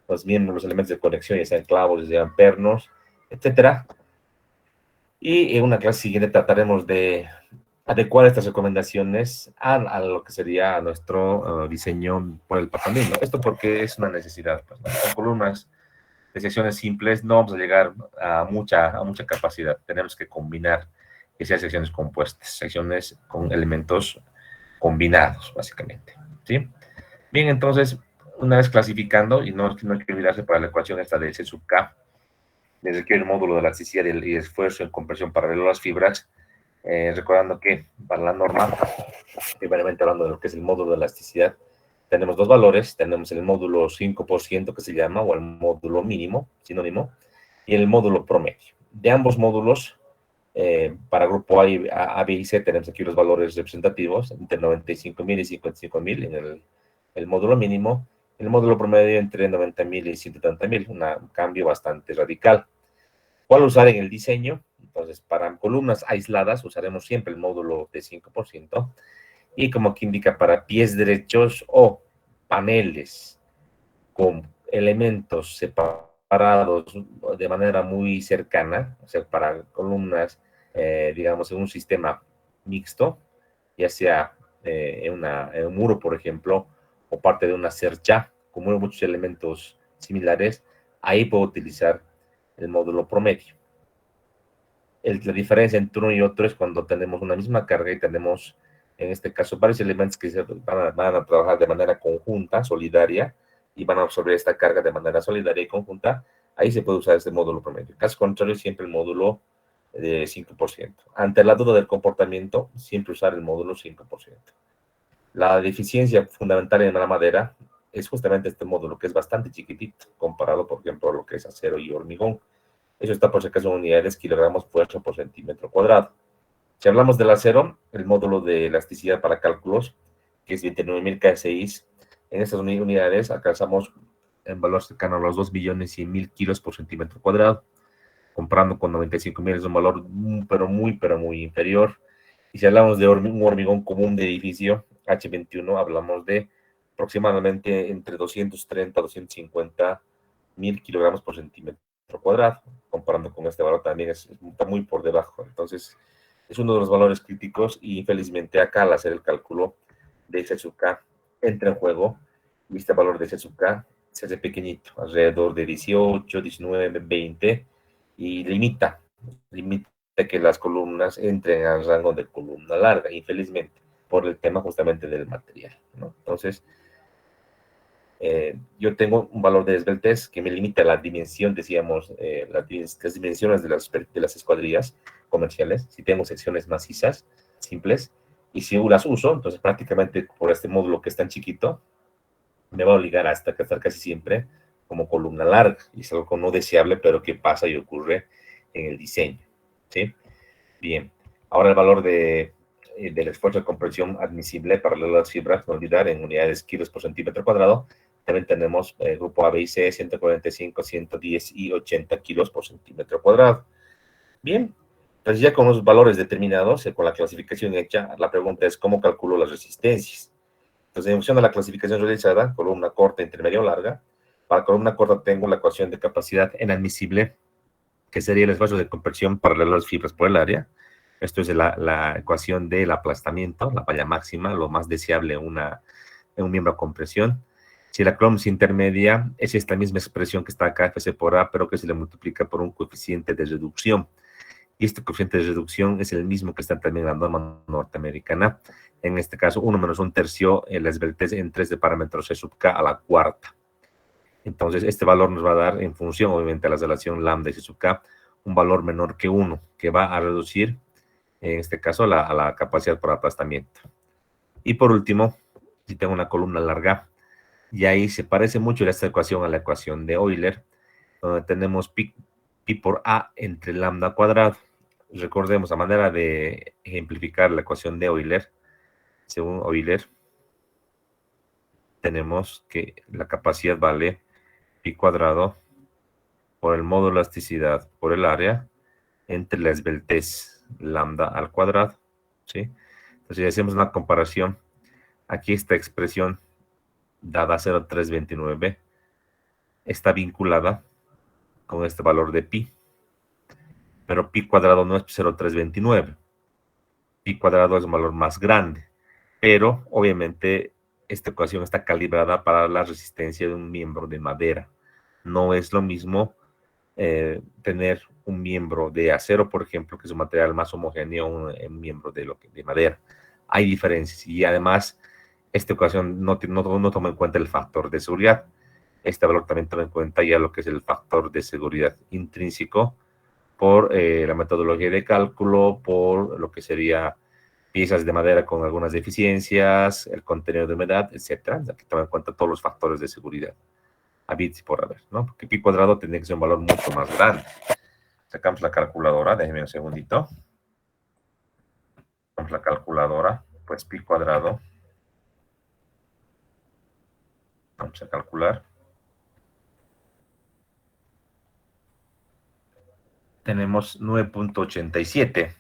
los miembros, los elementos de conexión, ya sean clavos, ya sean pernos, etcétera. Y en una clase siguiente trataremos de adecuar estas recomendaciones a lo que sería nuestro diseño por el Pattonino. Esto porque es una necesidad. Pues, ¿no? Con columnas de secciones simples no vamos a llegar a mucha capacidad. Tenemos que combinar que sean secciones compuestas, secciones con elementos combinados, básicamente. ¿Sí? Bien, entonces, una vez clasificando, y no hay que olvidarse para la ecuación esta de C sub K, les requiere el módulo de elasticidad y esfuerzo en compresión paralelo a las fibras, recordando que para la norma, primeramente hablando de lo que es el módulo de elasticidad, tenemos dos valores, tenemos el módulo 5% que se llama, o el módulo mínimo, sinónimo, y el módulo promedio. De ambos módulos, para grupo A, B y C, tenemos aquí los valores representativos, entre 95.000 y 55.000 en el módulo mínimo, el módulo promedio entre 90.000 y 130.000, un cambio bastante radical. ¿Cuál usar en el diseño? Entonces, para columnas aisladas usaremos siempre el módulo de 5%, y como aquí indica, para pies derechos o paneles con elementos separados de manera muy cercana, o sea, para columnas, digamos, en un sistema mixto, ya sea en un muro, por ejemplo, o parte de una cercha, como muchos elementos similares, ahí puedo utilizar el módulo promedio. La diferencia entre uno y otro es cuando tenemos una misma carga y tenemos, en este caso, varios elementos que van a trabajar de manera conjunta, solidaria, y van a absorber esta carga de manera solidaria y conjunta. Ahí se puede usar este módulo promedio. Caso contrario, siempre el módulo de 5%. Ante la duda del comportamiento, siempre usar el módulo 5%. La deficiencia fundamental en la madera es justamente este módulo, que es bastante chiquitito, comparado, por ejemplo, a lo que es acero y hormigón. Eso está por si acaso en unidades, kilogramos fuerza por centímetro cuadrado. Si hablamos del acero, el módulo de elasticidad para cálculos, que es 29.000 KSI, en estas unidades alcanzamos en valor cercano a los 2.100.000 kilos por centímetro cuadrado, comparando con 95.000 es un valor pero muy inferior. Y si hablamos de un hormigón común de edificio, H21, hablamos de aproximadamente entre 230 a 250 mil kilogramos por centímetro cuadrado, comparando con este valor también está muy por debajo. Entonces, es uno de los valores críticos y infelizmente acá al hacer el cálculo de C sub K entra en juego y este valor de C sub K se hace pequeñito, alrededor de 18, 19, 20 y limita que las columnas entren al rango de columna larga, infelizmente, por el tema justamente del material, ¿no? Entonces, yo tengo un valor de esbeltez que me limita la dimensión, decíamos, las dimensiones de las escuadrillas comerciales, si tengo secciones macizas, simples, y si las uso, entonces prácticamente por este módulo que es tan chiquito, me va a obligar a estar casi siempre como columna larga, y es algo no deseable, pero que pasa y ocurre en el diseño, ¿sí? Bien, ahora el valor del esfuerzo de compresión admisible para las fibras, no olvidar, en unidades kilos por centímetro cuadrado. También tenemos grupo A, B y C, 145, 110 y 80 kilos por centímetro cuadrado. Bien, entonces ya con los valores determinados, con la clasificación hecha, la pregunta es ¿cómo calculo las resistencias? Entonces, en función de la clasificación realizada, columna corta, intermedia o larga, para columna corta tengo la ecuación de capacidad en admisible, que sería el esfuerzo de compresión paralelo a las fibras por el área. Esto es la ecuación del aplastamiento, la falla máxima, lo más deseable en un miembro a compresión. Si la columna es intermedia, es esta misma expresión que está acá, Fc por A, pero que se le multiplica por un coeficiente de reducción. Y este coeficiente de reducción es el mismo que está también en la norma norteamericana. En este caso, 1 menos 1/3 la esbeltez en 3 de parámetros C sub K a la cuarta. Entonces, este valor nos va a dar, en función, obviamente, a la relación lambda y C sub K, un valor menor que 1, que va a reducir, en este caso, a la capacidad por aplastamiento. Y por último, si tengo una columna larga, y ahí se parece mucho esta ecuación a la ecuación de Euler, donde tenemos pi por A entre lambda cuadrado. Recordemos, a manera de ejemplificar la ecuación de Euler, según Euler, tenemos que la capacidad vale pi cuadrado por el módulo de elasticidad por el área entre la esbeltez lambda al cuadrado, ¿sí? Entonces, si hacemos una comparación, aquí esta expresión dada 0,329 está vinculada con este valor de pi, pero pi cuadrado no es 0,329, pi cuadrado es un valor más grande, pero obviamente esta ecuación está calibrada para la resistencia de un miembro de madera. No es lo mismo tener un miembro de acero, por ejemplo, que es un material más homogéneo, un miembro de madera. Hay diferencias y además esta ecuación no toma en cuenta el factor de seguridad. Este valor también toma en cuenta ya lo que es el factor de seguridad intrínseco por la metodología de cálculo, por lo que sería piezas de madera con algunas deficiencias, el contenido de humedad, etcétera. Aquí toma en cuenta todos los factores de seguridad a bits por haber, ¿no? Porque pi cuadrado tendría que ser un valor mucho más grande. Sacamos la calculadora, déjenme un segundito. Sacamos la calculadora, pues pi cuadrado. Vamos a calcular. Tenemos 9.87.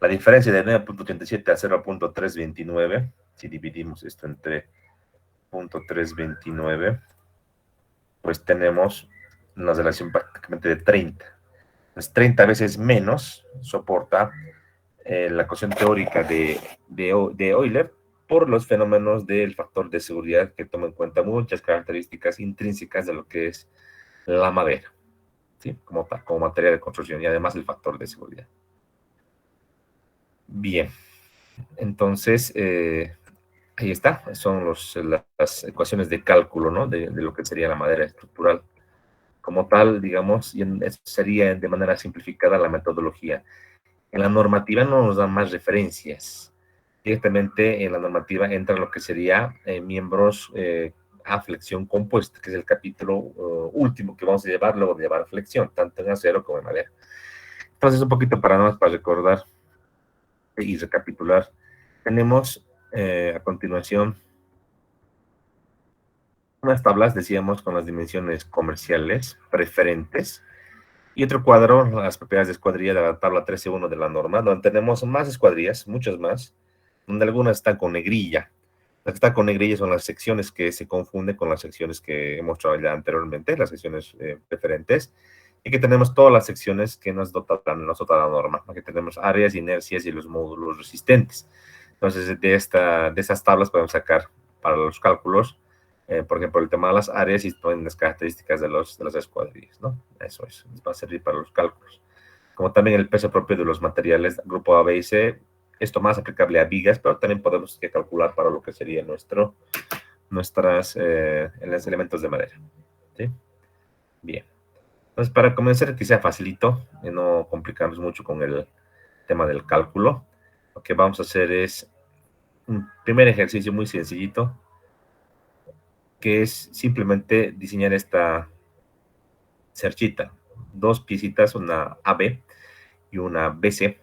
La diferencia de 9.87 a 0.329, si dividimos esto entre 0.329, pues tenemos una relación prácticamente de 30. Pues 30 veces menos soporta la ecuación teórica de Euler por los fenómenos del factor de seguridad que toma en cuenta muchas características intrínsecas de lo que es la madera, ¿sí? Como material de construcción y además el factor de seguridad. Bien, entonces ahí está, son las ecuaciones de cálculo, ¿no? De lo que sería la madera estructural. Como tal, digamos, y sería de manera simplificada la metodología. En la normativa no nos dan más referencias. Directamente en la normativa entra lo que sería miembros a flexión compuesta, que es el capítulo último que vamos a llevar luego de llevar a flexión, tanto en acero como en madera. Entonces, un poquito para recordar y recapitular, tenemos a continuación unas tablas, decíamos, con las dimensiones comerciales preferentes, y otro cuadro, las propiedades de escuadrilla de la tabla 13.1 de la norma, donde tenemos más escuadrillas, muchas más, donde algunas están con negrilla. Las que están con negrilla son las secciones que se confunden con las secciones que he mostrado ya anteriormente, las secciones preferentes, y que tenemos todas las secciones que nos dota la norma. Aquí tenemos áreas, inercias y los módulos resistentes. Entonces, de esas tablas podemos sacar para los cálculos, por ejemplo, el tema de las áreas y todas las características de las escuadrillas, ¿no? Eso va a servir para los cálculos. Como también el peso propio de los materiales, grupo A, B y C, esto más aplicable a vigas, pero también podemos calcular para lo que sería los elementos de madera, ¿sí? Bien. Entonces, para comenzar, que sea facilito y no complicarnos mucho con el tema del cálculo, lo que vamos a hacer es un primer ejercicio muy sencillito, que es simplemente diseñar esta cerchita. Dos piecitas, una AB y una BC.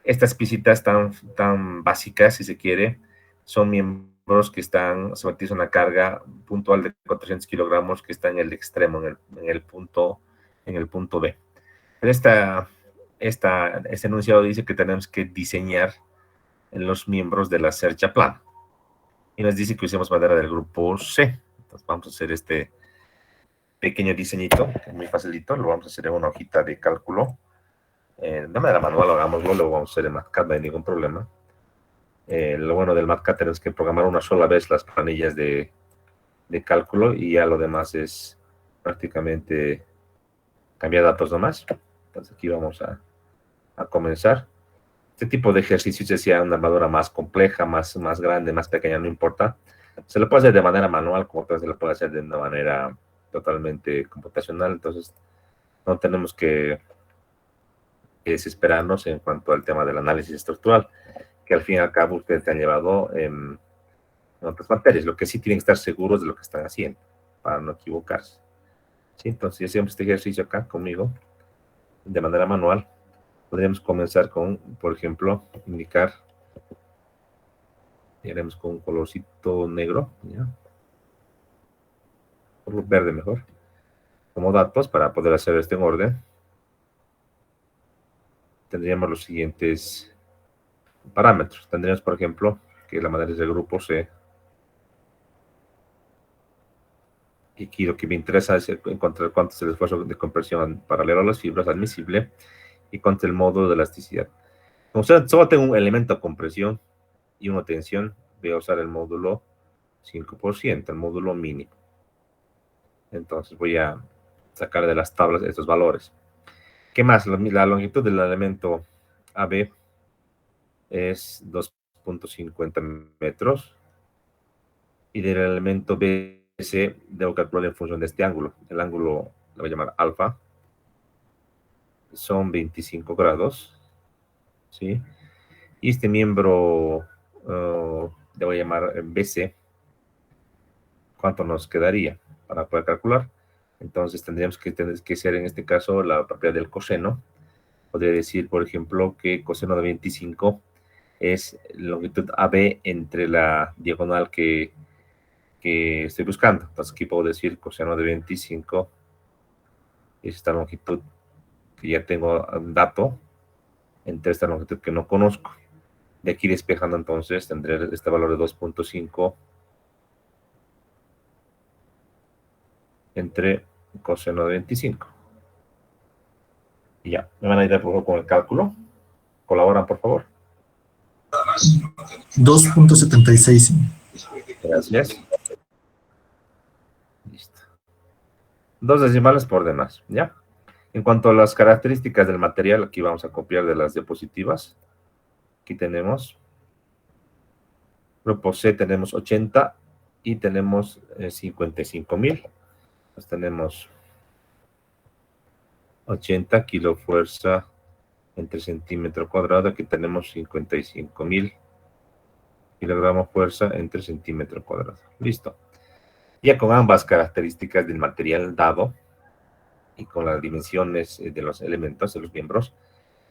Estas piecitas tan básicas, si se quiere, son miembros que están sometidos a una carga puntual de 400 kilogramos que está en el extremo, en el punto B. Este enunciado dice que tenemos que diseñar en los miembros de la cercha plana. Y nos dice que usemos madera del grupo C. Entonces vamos a hacer este pequeño diseñito, que es muy facilito. Lo vamos a hacer en una hojita de cálculo. De manera manual, hagámoslo, lo vamos a hacer en MatCat, no hay ningún problema. Lo bueno del MatCat es que programar una sola vez las planillas de cálculo y ya lo demás es prácticamente cambiar datos nomás. Entonces aquí vamos a comenzar. Este tipo de ejercicios, ya sea una armadura más compleja, más grande, más pequeña, no importa. Se lo puede hacer de manera manual, como también se lo puede hacer de una manera totalmente computacional. Entonces no tenemos que desesperarnos en cuanto al tema del análisis estructural, que al fin y al cabo ustedes te han llevado en otras materias. Lo que sí tienen que estar seguros de lo que están haciendo, para no equivocarse. ¿Sí? Entonces, si hacemos este ejercicio acá conmigo, de manera manual, podríamos comenzar con, por ejemplo, indicar, y haremos con un colorcito negro, ¿ya? Color verde mejor, como datos para poder hacer esto en orden. Tendríamos los siguientes parámetros. Tendríamos, por ejemplo, que la madera es del grupo C. Y aquí lo que me interesa es encontrar cuánto es el esfuerzo de compresión paralelo a las fibras admisible y cuánto es el módulo de elasticidad. Como solo tengo un elemento de compresión y una tensión, voy a usar el módulo 5%, el módulo mínimo. Entonces voy a sacar de las tablas estos valores. ¿Qué más? La longitud del elemento AB es 2.50 metros y del elemento BC debo calcular en función de este ángulo. El ángulo lo voy a llamar alfa. Son 25 grados. ¿Sí? Y este miembro le voy a llamar BC. ¿Cuánto nos quedaría para poder calcular? Entonces tendríamos que ser en este caso la propiedad del coseno. Podría decir, por ejemplo, que coseno de 25 es longitud AB entre la diagonal que estoy buscando. Entonces aquí puedo decir coseno de 25 es esta longitud que ya tengo un dato entre esta longitud que no conozco. De aquí despejando entonces tendré este valor de 2.5 entre coseno de 25. Y ya, me van a ayudar por favor con el cálculo. Colaboran, por favor. 2.76. Gracias. Listo. 2 decimales por demás, ¿ya? En cuanto a las características del material, aquí vamos a copiar de las diapositivas. Aquí tenemos grupo C, tenemos 80 y tenemos 55,000. Pues tenemos 80 kilofuerza entre centímetro cuadrado. Aquí tenemos 55,000 kilogramos fuerza entre centímetro cuadrado. Listo. Ya con ambas características del material dado y con las dimensiones de los elementos, de los miembros,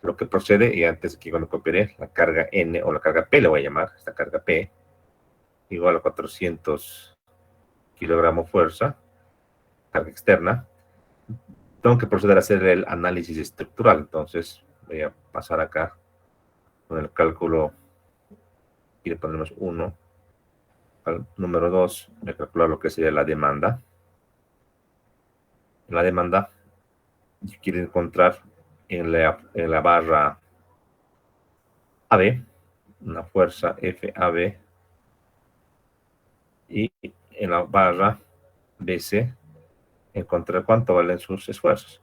lo que procede, y antes que cuando copiaré, la carga N o la carga P, le voy a llamar, esta carga P, igual a 400 kilogramos fuerza, carga externa, tengo que proceder a hacer el análisis estructural. Entonces voy a pasar acá con el cálculo y le ponemos 1 al número 2, voy a calcular lo que sería la demanda. La demanda quiere encontrar en la barra AB, una fuerza FAB, y en la barra BC encontrar cuánto valen sus esfuerzos.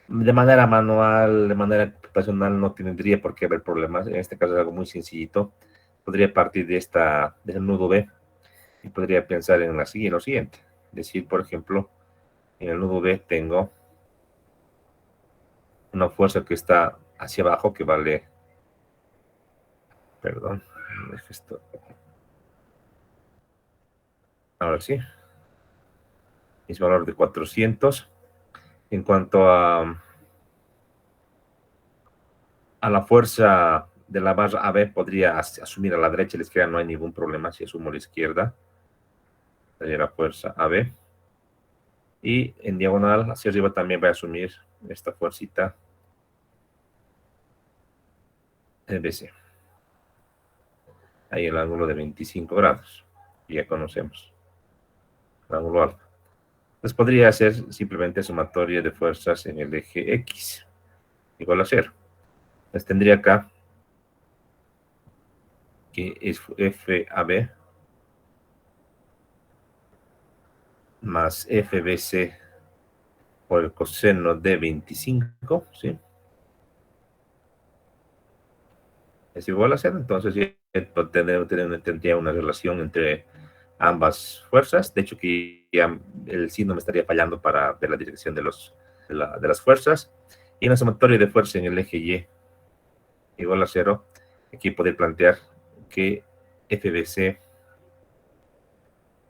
De manera manual, de manera computacional, no tendría por qué haber problemas. En este caso es algo muy sencillito. Podría partir del nudo B y podría pensar en lo siguiente. Decir, por ejemplo, en el nudo B tengo una fuerza que está hacia abajo que vale, perdón, esto. Ahora sí, es valor de 400. En cuanto a la fuerza de la barra AB, podría asumir a la derecha y a la izquierda, no hay ningún problema. Si asumo a la izquierda, sería la fuerza AB. Y en diagonal hacia arriba también voy a asumir esta fuercita BC. Ahí el ángulo de 25 grados. Ya conocemos el ángulo alfa. Entonces podría ser simplemente sumatoria de fuerzas en el eje X, igual a 0. Entonces tendría acá que es FAB más FBC por el coseno de 25, ¿sí? Es igual a 0, entonces tendría una relación entre ambas fuerzas. De hecho, que ya el signo me estaría fallando para ver la dirección de las fuerzas. Y una sumatoria de fuerza en el eje Y igual a 0. Aquí poder plantear que FBC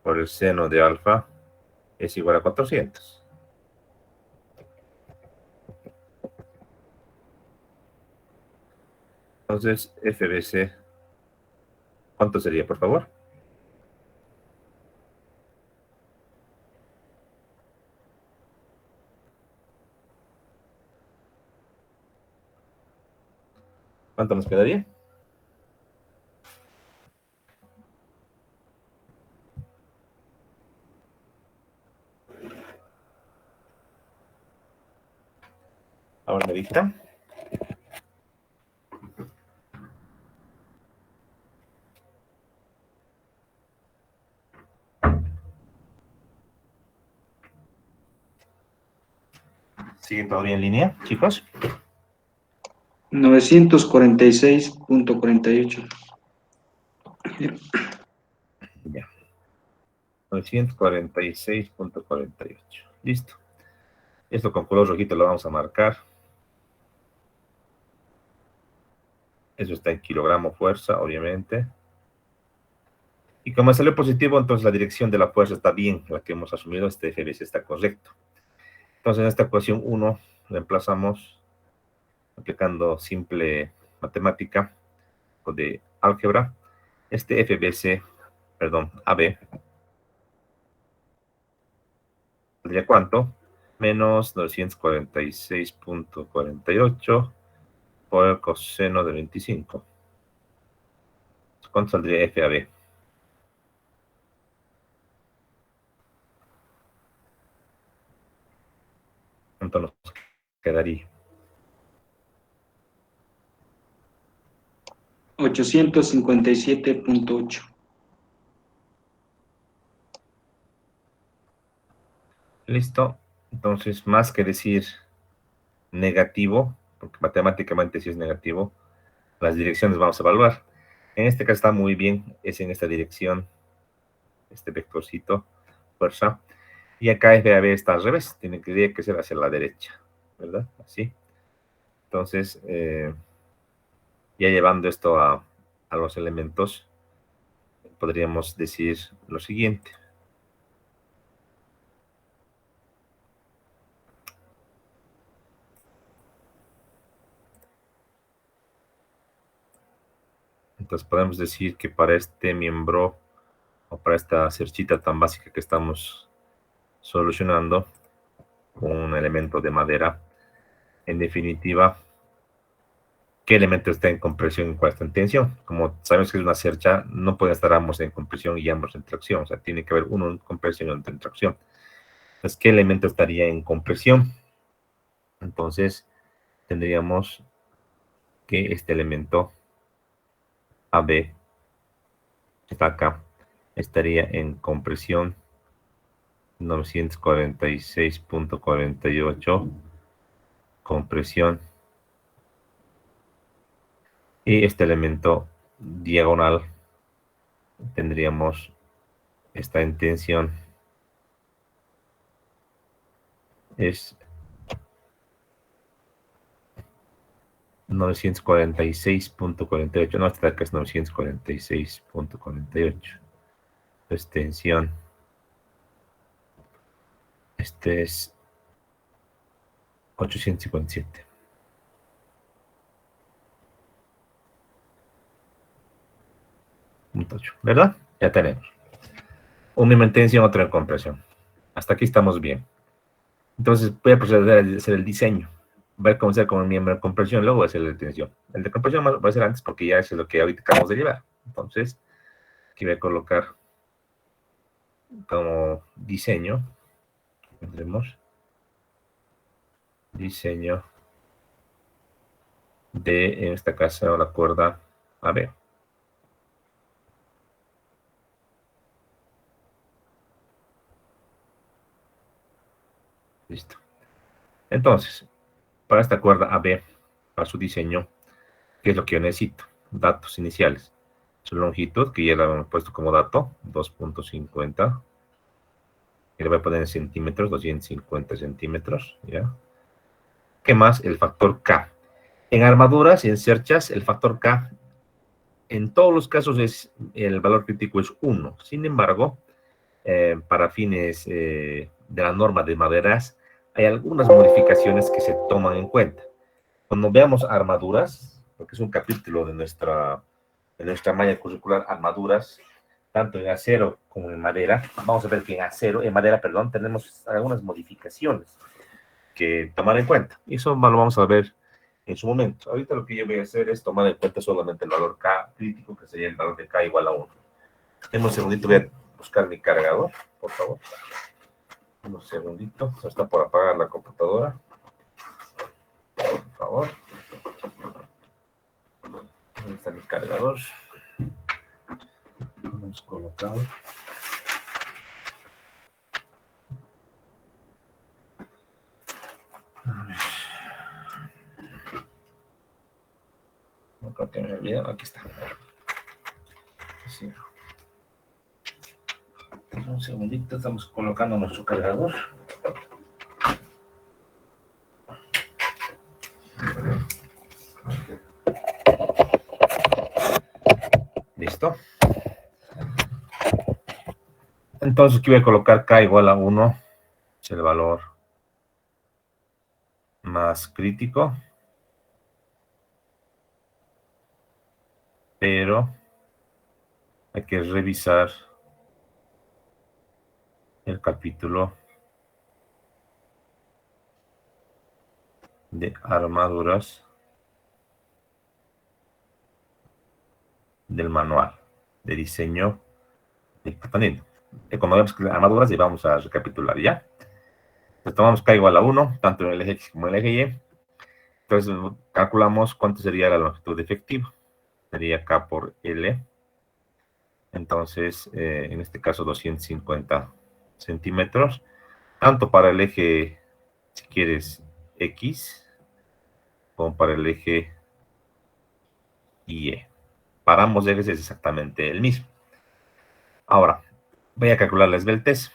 por el seno de alfa es igual a 400. Entonces, FBC, ¿cuánto sería, por favor? ¿Cuánto nos quedaría? Ahora me dicta. ¿Siguen todavía en línea, chicos? 946.48. Ya. 946.48. Listo. Esto con color rojito lo vamos a marcar. Eso está en kilogramo fuerza, obviamente. Y como salió positivo, entonces la dirección de la fuerza está bien, la que hemos asumido, este FBC está correcto. Entonces en esta ecuación 1 reemplazamos, aplicando simple matemática o de álgebra, este FBC, perdón, AB, ¿saldría cuánto? Menos 946.48 por el coseno de 25. ¿Cuánto saldría FAB? ¿Cuánto nos quedaría? 857.8. Listo. Entonces, más que decir negativo, porque matemáticamente sí es negativo, las direcciones vamos a evaluar. En este caso está muy bien, es en esta dirección, este vectorcito, fuerza. Y acá FAB está al revés, tendría que ser hacia la derecha, ¿verdad? Así. Entonces, ya llevando esto a los elementos, podríamos decir lo siguiente. Entonces podemos decir que para este miembro o para esta cerchita tan básica que estamos solucionando, un elemento de madera, en definitiva, ¿qué elemento está en compresión y cuál está en tensión? Como sabemos que es una cercha, no pueden estar ambos en compresión y ambos en tracción. O sea, tiene que haber uno en compresión y otro en tracción. Entonces, ¿qué elemento estaría en compresión? Entonces, tendríamos que este elemento AB, que está acá, estaría en compresión 946.48, compresión, y este elemento diagonal tendríamos, está en tensión, es 946.48, no, esta acá es 946.48, es tensión, este es 857. ¿Verdad? Ya tenemos. Un miembro en tensión, otro en compresión. Hasta aquí estamos bien. Entonces voy a proceder a hacer el diseño. Va a comenzar con un miembro en compresión, luego voy a hacer el de tensión. El de compresión va a ser antes porque ya es lo que ahorita acabamos de llevar. Entonces, aquí voy a colocar como diseño. Tendremos diseño de, en esta caso, la cuerda AB. Listo. Entonces, para esta cuerda AB, para su diseño, ¿qué es lo que yo necesito? Datos iniciales. Su longitud, que ya la hemos puesto como dato, 2.50. Y le voy a poner en centímetros, 250 centímetros, ¿ya? ¿Qué más? El factor K. En armaduras y en cerchas, el factor K, en todos los casos, el valor crítico es 1. Sin embargo, para fines de la norma de maderas, hay algunas modificaciones que se toman en cuenta. Cuando veamos armaduras, porque es un capítulo de nuestra malla curricular, armaduras, tanto en acero como en madera, vamos a ver que en madera, perdón, tenemos algunas modificaciones que tomar en cuenta. Y eso lo vamos a ver en su momento. Ahorita lo que yo voy a hacer es tomar en cuenta solamente el valor K crítico, que sería el valor de K igual a 1. En un segundito voy a buscar mi cargador, por favor. Un segundito, se está por apagar la computadora. Por favor. ¿Dónde está mi cargador? Lo hemos colocado. A ver. No creo que me olvidé. Aquí está. Sí. Un segundito, estamos colocando nuestro cargador. Listo. Entonces aquí voy a colocar K igual a 1, es el valor más crítico, pero hay que revisar el capítulo de armaduras del manual de diseño de equipamiento. Como vemos que armaduras, y vamos a recapitular ya. Entonces tomamos K igual a 1, tanto en el eje X como en el eje Y. Entonces calculamos cuánto sería la longitud efectiva. Sería K por L. Entonces, en este caso, 250 centímetros. Tanto para el eje, si quieres, X, como para el eje Y. Para ambos ejes es exactamente el mismo. Ahora, voy a calcular la esbeltez.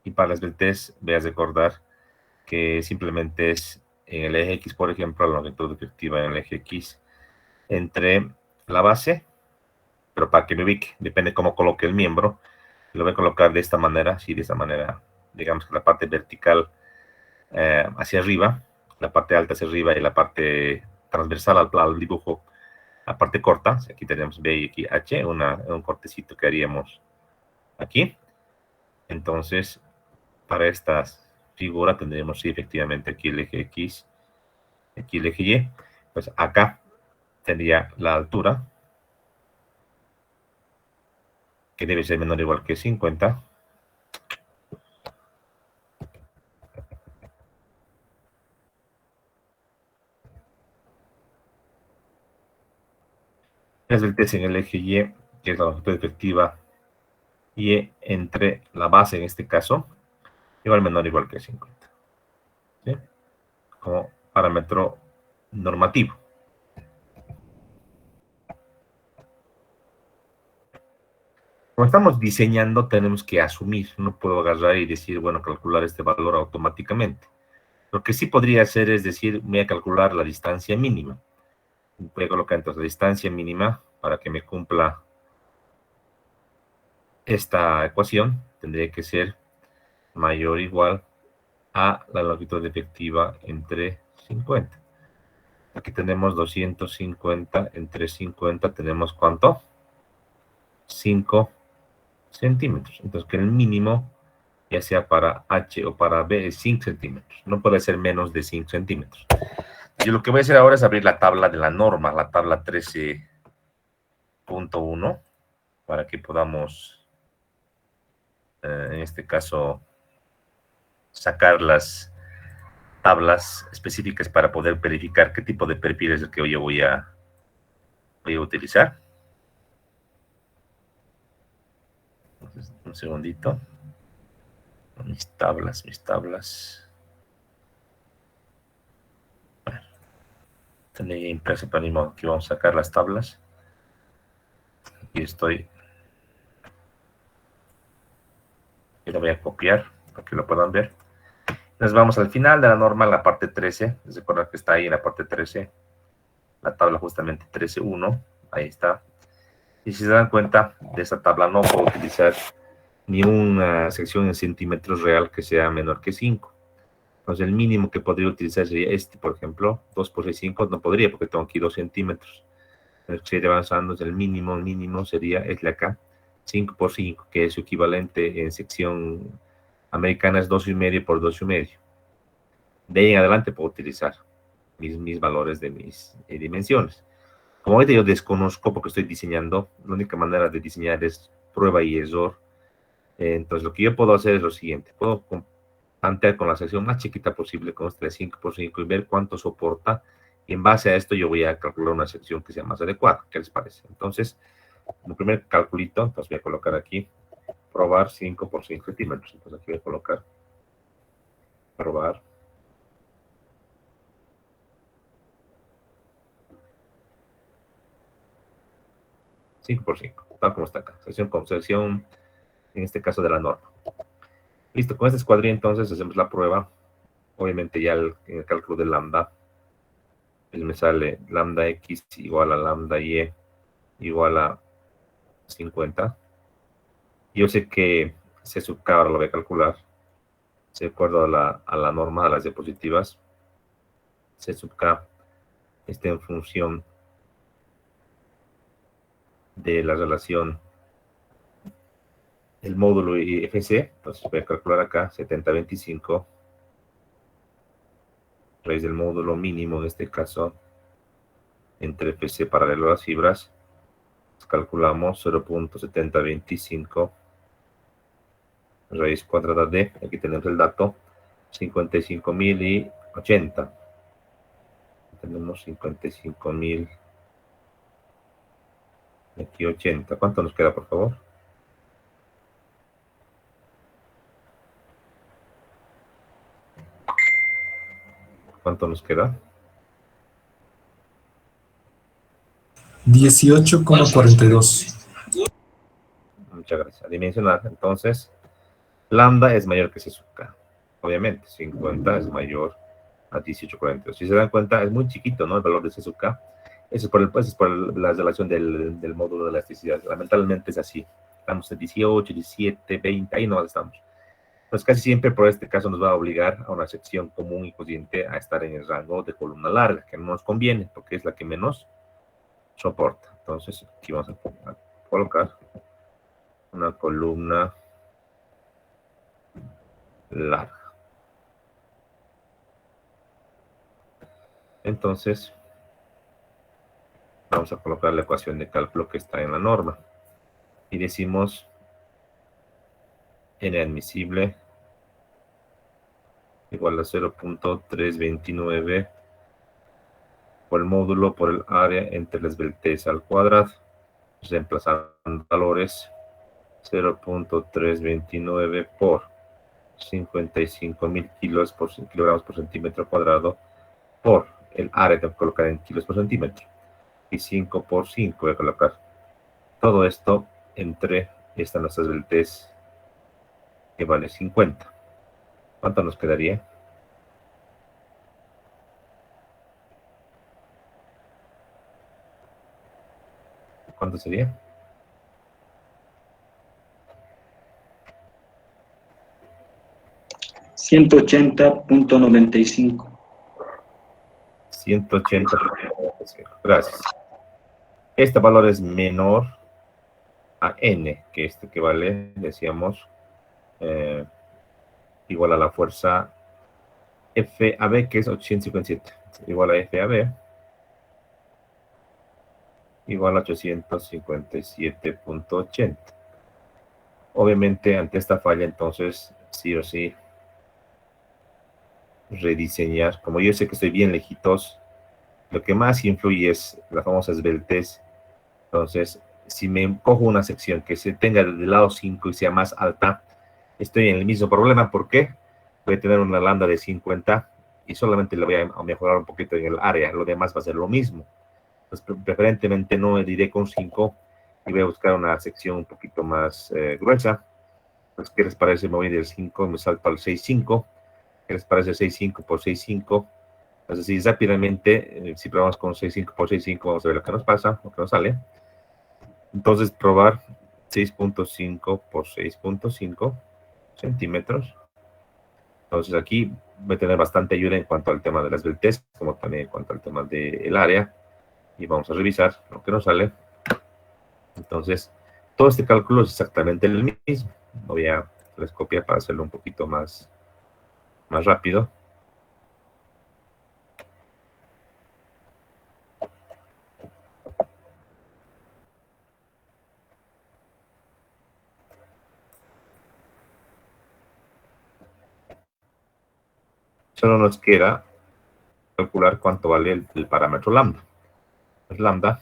Y para la esbeltez, voy a recordar que simplemente es en el eje X, por ejemplo, la longitud efectiva en el eje X entre la base, pero para que me ubique, depende cómo coloque el miembro, lo voy a colocar de esta manera, sí, de esta manera, digamos que la parte vertical hacia arriba, la parte alta hacia arriba y la parte transversal al dibujo la parte corta, aquí tenemos B y aquí H, un cortecito que haríamos aquí. Entonces, para esta figura tendremos, sí, efectivamente, aquí el eje X, aquí el eje Y. Pues acá tendría la altura, que debe ser menor o igual que 50. Es el test en el eje Y, que es la longitud efectiva Y entre la base, en este caso, igual menor o igual que 50. ¿Sí? Como parámetro normativo. Como estamos diseñando, tenemos que asumir. No puedo agarrar y decir, bueno, calcular este valor automáticamente. Lo que sí podría hacer es decir, voy a calcular la distancia mínima. Voy a colocar entonces la distancia mínima para que me cumpla esta ecuación. Tendría que ser mayor o igual a la longitud efectiva entre 50. Aquí tenemos 250 entre 50, tenemos ¿cuánto? 5 centímetros. Entonces, que el mínimo, ya sea para H o para B, es 5 centímetros. No puede ser menos de 5 centímetros. Yo lo que voy a hacer ahora es abrir la tabla de la norma, la tabla 13.1, para que podamos, en este caso, sacar las tablas específicas para poder verificar qué tipo de perfil es el que yo voy a utilizar. Entonces, un segundito. Mis tablas. Bueno, tenía impreso, pero mismo aquí vamos a sacar las tablas. Aquí estoy. Y lo voy a copiar para que lo puedan ver. Nos vamos al final de la norma, la parte 13. Recuerden que está ahí en la parte 13. La tabla justamente 13.1. Ahí está. Y si se dan cuenta, de esta tabla no puedo utilizar ni una sección en centímetros real que sea menor que 5. Entonces, el mínimo que podría utilizar sería este, por ejemplo. 2 por 6, 5, no podría porque tengo aquí 2 centímetros. Entonces, seguir avanzando, el mínimo sería este de acá, 5 por 5, que es su equivalente en sección americana, es 2,5 por 2,5. De ahí en adelante puedo utilizar mis valores de mis dimensiones. Como ahorita yo desconozco porque estoy diseñando, la única manera de diseñar es prueba y error. Entonces, lo que yo puedo hacer es lo siguiente. Puedo plantear con la sección más chiquita posible, con este de 5 por 5, y ver cuánto soporta. Y en base a esto yo voy a calcular una sección que sea más adecuada. ¿Qué les parece? Entonces, como primer calculito, entonces voy a colocar aquí, probar 5 por 5 centímetros. Entonces aquí voy a colocar, probar. Cinco por 5, tal como está acá. Sección con sección, en este caso de la norma. Listo, con esta escuadrilla entonces hacemos la prueba. Obviamente ya en el cálculo de lambda, me sale lambda x igual a lambda y igual a 50. Yo sé que C sub k ahora lo voy a calcular. De acuerdo a la norma, a las diapositivas, C sub k está en función de la relación el módulo y FC. Entonces voy a calcular acá 70/25 raíz del módulo mínimo, en este caso, entre FC paralelo a las fibras. Calculamos 0.7025 raíz cuadrada de, aquí tenemos el dato, 55.080. Tenemos 55.000, aquí 80. ¿Cuánto nos queda, por favor? ¿Cuánto nos queda? 18,42. Muchas gracias. A dimensionar, entonces, lambda es mayor que C sub k. Obviamente, 50 es mayor a 18,42. Si se dan cuenta, es muy chiquito, ¿no? El valor de C sub k. Eso es por la relación del módulo de elasticidad. Lamentablemente es así. Estamos en 18, 17, 20, ahí no estamos. Pues casi siempre por este caso nos va a obligar a una sección común y cociente a estar en el rango de columna larga, que no nos conviene, porque es la que menos soporta. Entonces, aquí vamos a colocar una columna larga. Entonces, vamos a colocar la ecuación de cálculo que está en la norma. Y decimos n admisible igual a 0.329 por el módulo por el área entre la esbeltez al cuadrado. Reemplazando valores, 0.329 por 55.000 kilogramos por centímetro cuadrado por el área que voy a colocar en kilos por centímetro. Y 5 por 5 voy a colocar. Todo esto entre esta nuestra esbeltez que vale 50. ¿Cuánto nos quedaría? ¿Cuánto sería? $180.95. 180. Gracias. Este valor es menor a n, que este que vale, decíamos, igual a la fuerza FAB, que es 857. Igual a FAB, igual a 857.80. Obviamente, ante esta falla, entonces, sí o sí, rediseñar. Como yo sé que estoy bien lejitos, lo que más influye es la famosa esbeltez. Entonces, si me cojo una sección que se tenga del lado 5 y sea más alta, estoy en el mismo problema. ¿Por qué? Voy a tener una lambda de 50 y solamente le voy a mejorar un poquito en el área. Lo demás va a ser lo mismo. Entonces, preferentemente no mediré con 5 y voy a buscar una sección un poquito más gruesa. Pues, ¿qué les parece? Me voy del 5 y me salto al 6,5. ¿Qué les parece 6,5 por 6,5? Entonces, si rápidamente, si probamos con 6,5 por 6,5, vamos a ver lo que nos pasa, lo que nos sale. Entonces, probar 6.5 por 6.5 centímetros. Entonces, aquí voy a tener bastante ayuda en cuanto al tema de la esbeltez, como también en cuanto al tema del área. Y vamos a revisar lo que nos sale. Entonces, todo este cálculo es exactamente el mismo. Voy a copiar para hacerlo un poquito más rápido. Solo nos queda calcular cuánto vale el parámetro lambda. Pues lambda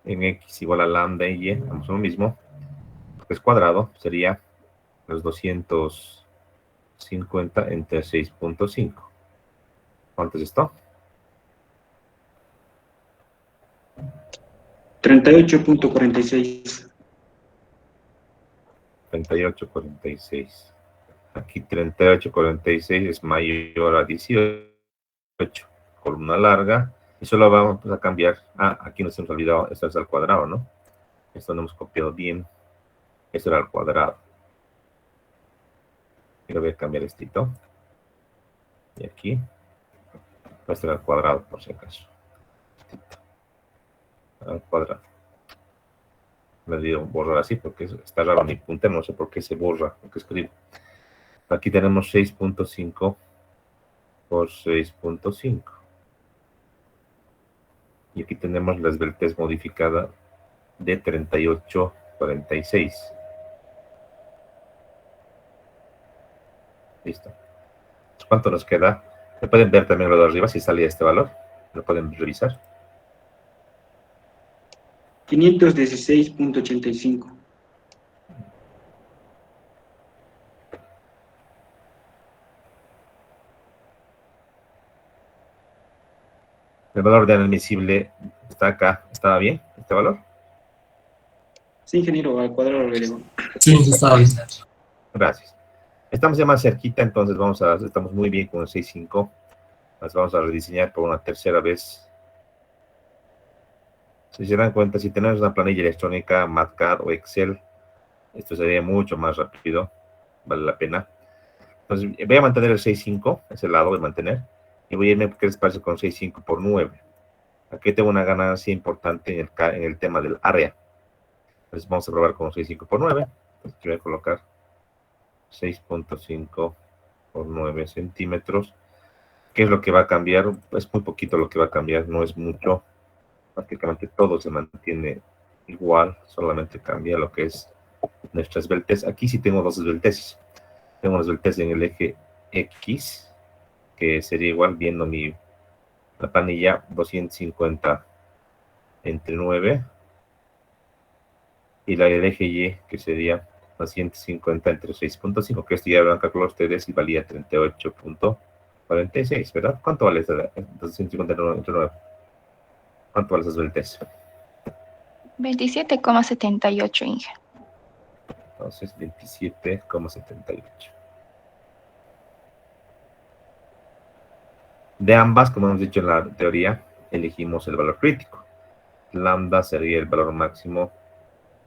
en x igual a lambda en y, vamos a lo mismo, es cuadrado, sería los 250 entre 6.5. ¿Cuánto es esto? 38.46. 38,46. Aquí 38,46 es mayor a 18. Columna larga. Y solo vamos a cambiar. Aquí nos hemos olvidado. Esto es al cuadrado, ¿no? Esto no hemos copiado bien. Esto era al cuadrado. Y lo voy a cambiar estito. Y aquí. Esto era al cuadrado, por si acaso. Al cuadrado. Me he debido borrar así porque está raro mi puntero. No sé por qué se borra lo que escribo. Aquí tenemos 6.5 por 6.5. Y aquí tenemos la esbeltez modificada de 38,46. Listo. ¿Cuánto nos queda? ¿Me pueden ver también lo de arriba si salía este valor? ¿Lo pueden revisar? 516.85. El valor de admisible está acá. ¿Estaba bien este valor? Sí, ingeniero, al cuadrado lo agrego. Sí, está bien. Gracias. Estamos ya más cerquita, entonces estamos muy bien con el 6.5. Las vamos a rediseñar por una tercera vez. Si se dan cuenta, si tenemos una planilla electrónica, MATCAD o Excel, esto sería mucho más rápido. Vale la pena. Entonces, voy a mantener el 6.5, ese lado voy a mantener. Y voy a irme, ¿qué les parece con 6,5 por 9? Aquí tengo una ganancia importante en el tema del área. Entonces vamos a probar con 6,5 por 9. Entonces aquí voy a colocar 6,5 por 9 centímetros. ¿Qué es lo que va a cambiar? Es muy poquito lo que va a cambiar, no es mucho. Prácticamente todo se mantiene igual, solamente cambia lo que es nuestra esbeltez. Aquí sí tengo dos esbelteces. Tengo una esbeltez en el eje X, que sería igual viendo la planilla 250 entre 9, y la del eje Y, que sería 250 entre 6,5, que esto ya lo han calculado ustedes y valía 38,46, ¿verdad? ¿Cuánto vale esta 250 entre 9? ¿Cuánto vale esa esbeltez? 27,78, Inge. Entonces, 27,78. De ambas, como hemos dicho en la teoría, elegimos el valor crítico. Lambda sería el valor máximo,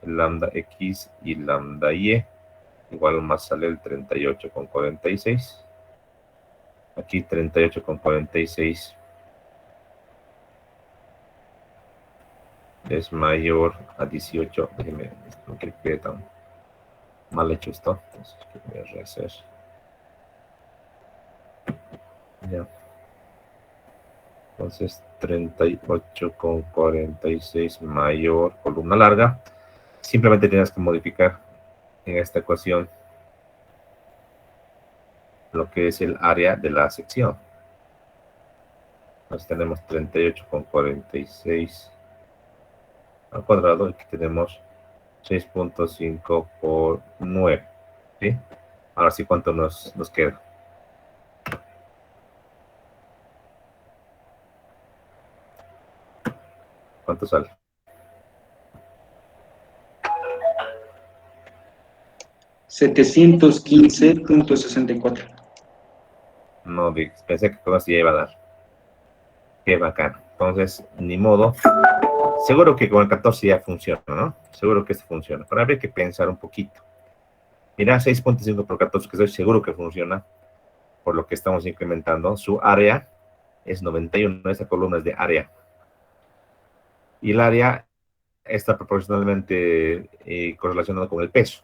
lambda X y lambda Y. Igual más sale el 38,46. Aquí 38,46 es mayor a 18. Déjeme, no quiero que quede tan mal hecho esto. Entonces, voy a rehacer. Ya. Entonces, 38,46 mayor columna larga. Simplemente tienes que modificar en esta ecuación lo que es el área de la sección. Entonces tenemos 38,46 al cuadrado, y aquí tenemos 6,5 por 9. ¿Sí? Ahora sí, ¿cuánto nos queda? ¿Cuánto sale? $715.64. No, pensé que con esto ya iba a dar. Qué bacán. Entonces, ni modo. Seguro que con el 14 ya funciona, ¿no? Seguro que esto funciona. Pero habría que pensar un poquito. Mira, 6,5 por 14, que estoy seguro que funciona, por lo que estamos incrementando. Su área es 91, esta columna es de área. Y el área está proporcionalmente correlacionado con el peso,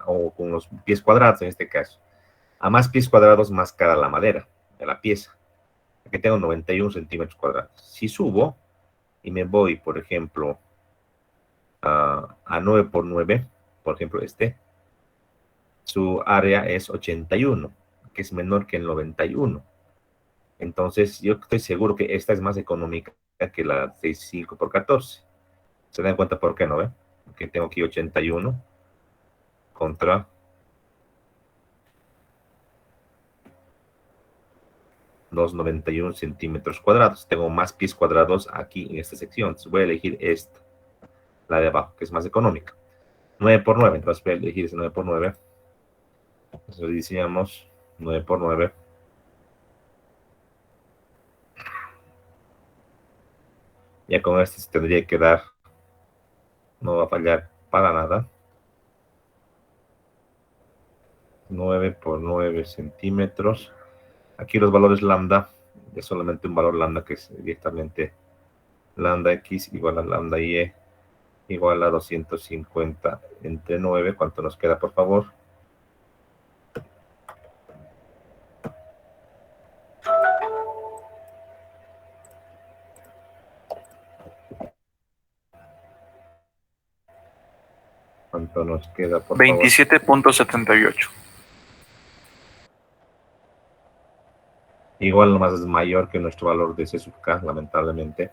o con los pies cuadrados en este caso. A más pies cuadrados, más cara la madera de la pieza. Aquí tengo 91 centímetros cuadrados. Si subo y me voy, por ejemplo, a 9 por 9, por ejemplo su área es 81, que es menor que el 91. Entonces, yo estoy seguro que esta es más económica que la 6,5 por 14. ¿Se dan cuenta por qué no? Porque tengo aquí 81 contra 291 centímetros cuadrados. Tengo más pies cuadrados aquí en esta sección. Entonces voy a elegir esta, la de abajo, que es más económica. 9 por 9, entonces voy a elegir ese 9 por 9. Entonces diseñamos 9 por 9. Ya con este se tendría que dar, no va a fallar para nada. 9 por 9 centímetros. Aquí los valores lambda, es solamente un valor lambda, que es directamente lambda X igual a lambda Y igual a 250 entre 9. ¿Cuánto nos queda, por favor? ¿Cuánto nos queda, por favor? 27,78. Igual nomás es mayor que nuestro valor de C sub K, lamentablemente.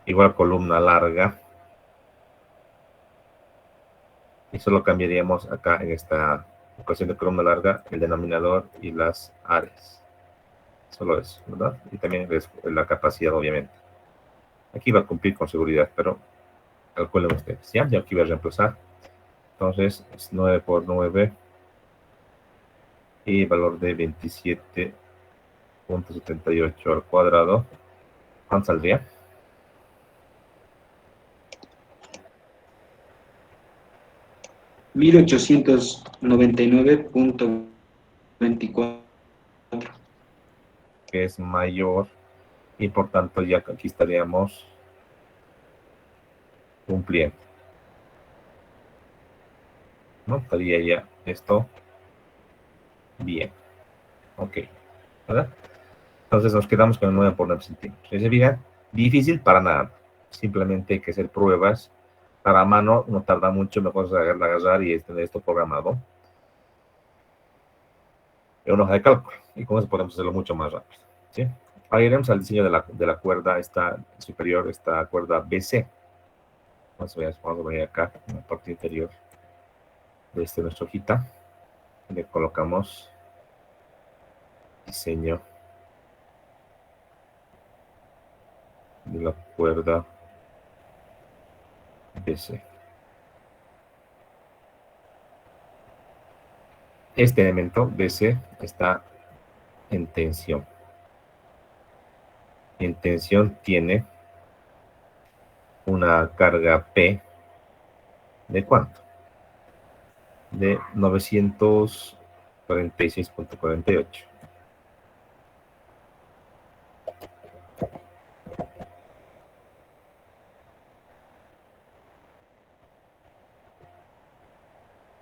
Igual columna larga. Y solo cambiaríamos acá en esta ecuación de columna larga el denominador y las áreas. Solo eso, ¿verdad? Y también la capacidad, obviamente. Aquí va a cumplir con seguridad, pero calculen ustedes. Ya aquí voy a reemplazar. Entonces es 9 por 9. Y valor de 27,78 al cuadrado. ¿Cuánto saldría? $1,899.28. 24. que es mayor, y por tanto ya aquí estaríamos cumpliendo, ¿no? Estaría ya esto bien. Ok, ¿verdad? Entonces nos quedamos con el 9 por 9 centímetros. ¿Se fijan? Difícil para nada. Simplemente hay que hacer pruebas. Para mano no tarda mucho, mejor agarrar y tener esto programado en una hoja de cálculo. Y con eso podemos hacerlo mucho más rápido, ¿sí? Ahora iremos al diseño de la cuerda esta superior, esta cuerda BC. Vamos a ver acá, en la parte inferior de nuestra hojita. Le colocamos diseño de la cuerda BC. Este elemento BC está en tensión. En tensión tiene una carga P de ¿cuánto? De 946.48.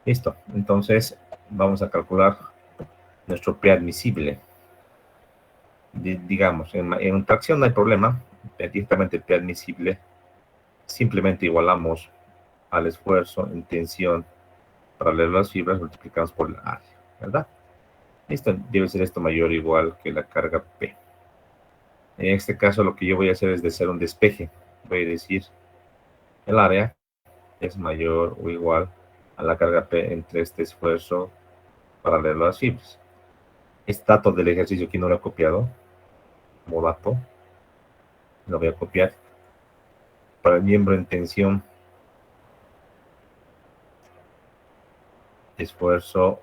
Listo. Entonces vamos a calcular nuestro P admisible. Digamos, en tracción no hay problema. Directamente el P admisible simplemente igualamos al esfuerzo en tensión paralelo a las fibras, multiplicamos por el área, ¿verdad? Listo, debe ser esto mayor o igual que la carga P. En este caso lo que yo voy a hacer es de hacer un despeje. Voy a decir el área es mayor o igual a la carga P entre este esfuerzo paralelo a las fibras. Este dato del ejercicio aquí no lo he copiado como dato. Lo voy a copiar. Para el miembro en tensión, esfuerzo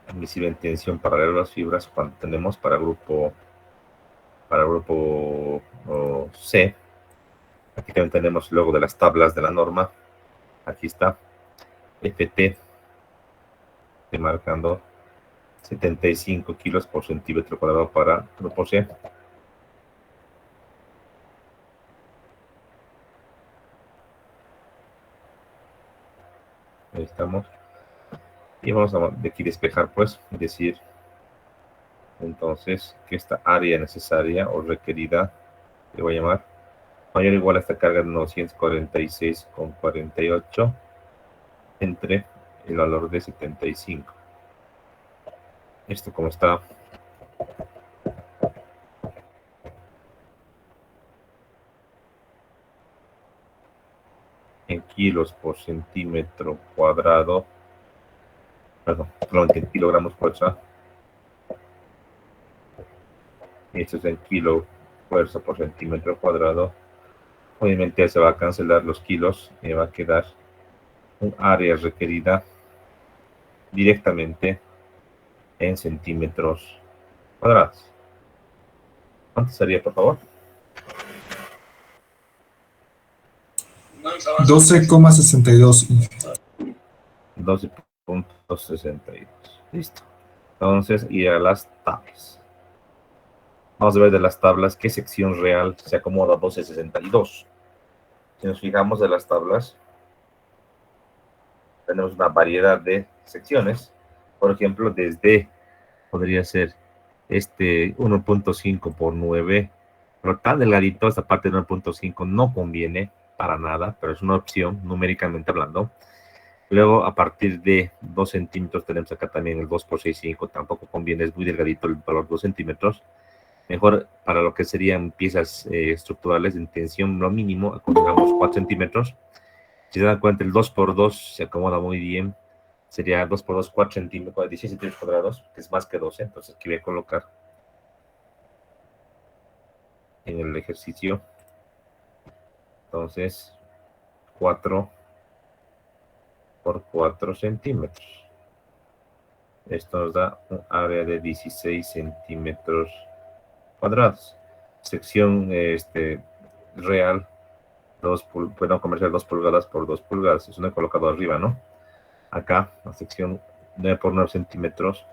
admisible en tensión paralelo a las fibras, cuando tenemos para grupo C. Aquí también tenemos luego de las tablas de la norma. Aquí está FT, estoy marcando 75 kilos por centímetro cuadrado para grupo C. Ahí estamos. Y vamos a de aquí despejar, pues, decir entonces que esta área necesaria o requerida, le voy a llamar, mayor o igual a esta carga de 946,48 entre el valor de 75. Esto como está en kilos por centímetro cuadrado, perdón, en kilogramos fuerza. Esto es en kilo fuerza por centímetro cuadrado. Obviamente se va a cancelar los kilos y va a quedar un área requerida directamente en centímetros cuadrados. ¿Cuánto sería, por favor? 12,62. 12.62. Listo. Entonces, ir a las tablas. Vamos a ver de las tablas qué sección real se acomoda a 12.62. Si nos fijamos de las tablas, tenemos una variedad de secciones. Por ejemplo, desde, podría ser este 1.5 por 9, pero tan delgadito, esta parte de 1.5 no conviene para nada, pero es una opción numéricamente hablando. Luego, a partir de 2 centímetros, tenemos acá también el 2 por 6,5, tampoco conviene, es muy delgadito el valor 2 centímetros. Mejor para lo que serían piezas estructurales en tensión, lo mínimo, acomodamos 4 centímetros. Si se dan cuenta, el 2 por 2 se acomoda muy bien. Sería 2 por 2, 4 centímetros, 16 centímetros cuadrados, que es más que 12. Entonces aquí voy a colocar en el ejercicio. Entonces, 4 por 4 centímetros. Esto nos da un área de 16 centímetros cuadrados. Sección real, bueno, comercial 2 pulgadas por 2 pulgadas. Eso no he colocado arriba, ¿no? Acá, la sección 9 por 9 centímetros,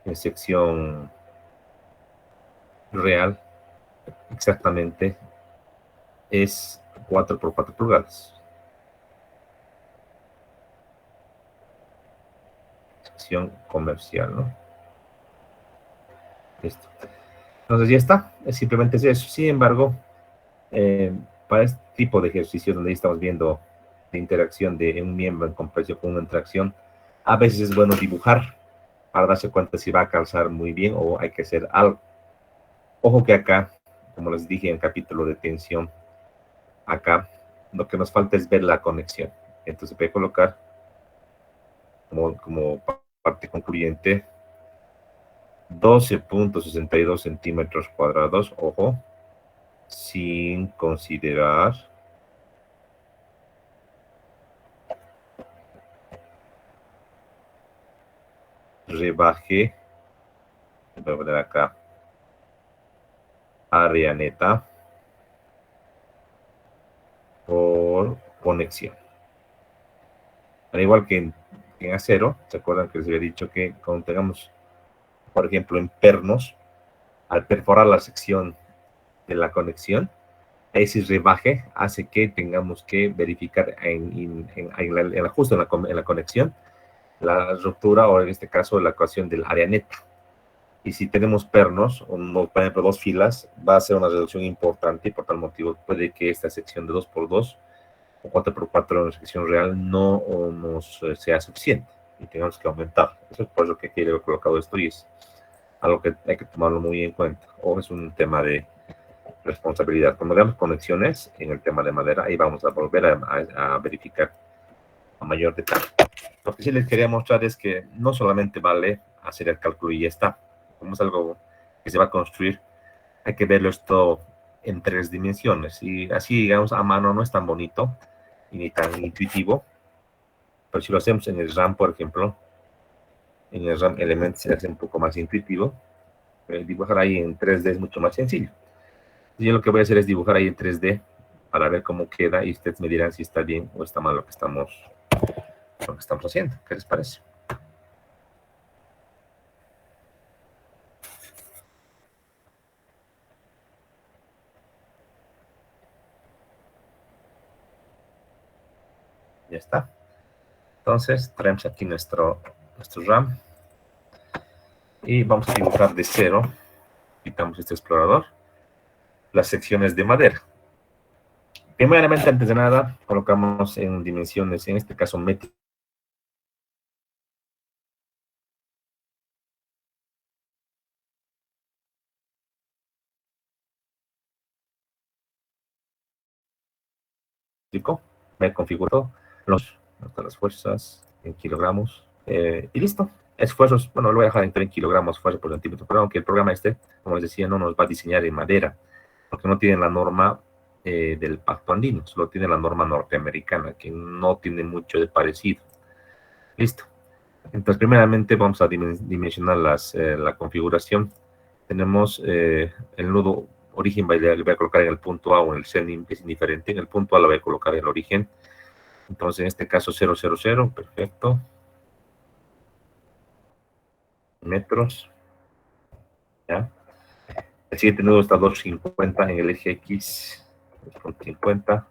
en sección real exactamente es 4 por 4 pulgadas. Sección comercial, ¿no? Listo. Entonces ya está, simplemente es eso. Sin embargo, para este tipo de ejercicios donde estamos viendo la interacción de un miembro en compresión con una interacción, a veces es bueno dibujar para darse cuenta si va a calzar muy bien o hay que hacer algo. Ojo que acá, como les dije en el capítulo de tensión, acá lo que nos falta es ver la conexión. Entonces voy a colocar como parte concluyente 12.62 centímetros cuadrados, ojo, sin considerar rebaje, voy a poner acá, área neta por conexión. Al igual que en acero, ¿se acuerdan que les había dicho que cuando tengamos, por ejemplo, en pernos, al perforar la sección de la conexión, ese rebaje hace que tengamos que verificar justo en la conexión la ruptura o en este caso la ecuación del área neta. Y si tenemos pernos, o por ejemplo 2 filas, va a ser una reducción importante y por tal motivo puede que esta sección de 2x2 o 4x4 en la sección real no nos sea suficiente y tengamos que aumentar. Eso es por eso que aquí le he colocado esto y es algo que hay que tomarlo muy en cuenta. O es un tema de responsabilidad. Cuando veamos conexiones en el tema de madera, ahí vamos a volver a verificar a mayor detalle. Lo que sí les quería mostrar es que no solamente vale hacer el cálculo y ya está. Como es algo que se va a construir, hay que verlo esto en 3 dimensiones. Y así, digamos, a mano no es tan bonito y ni tan intuitivo. Pero si lo hacemos en el RAM, por ejemplo, en el RAM Elements se hace un poco más intuitivo. Dibujar ahí en 3D es mucho más sencillo. Yo lo que voy a hacer es dibujar ahí en 3D para ver cómo queda y ustedes me dirán si está bien o está mal lo que estamos haciendo. ¿Qué les parece? Ya está. Entonces traemos aquí nuestro RAM y vamos a dibujar de cero. Quitamos este explorador las secciones de madera. Primeramente, antes de nada, colocamos en dimensiones, en este caso métrico. Me configuro las fuerzas en kilogramos y listo. Esfuerzos, bueno, lo voy a dejar en kilogramos, fuerza por centímetro, pero aunque el programa como les decía, no nos va a diseñar en madera, porque no tiene la norma del Pacto Andino, solo tiene la norma norteamericana, que no tiene mucho de parecido. Listo. Entonces, primeramente vamos a dimensionar la configuración. Tenemos el nudo origen, le voy a colocar en el punto A o en el C, es indiferente. En el punto A lo voy a colocar en el origen. Entonces, en este caso, 000, perfecto. Metros. ¿Ya? El siguiente nudo está a 250 en el eje X, 250.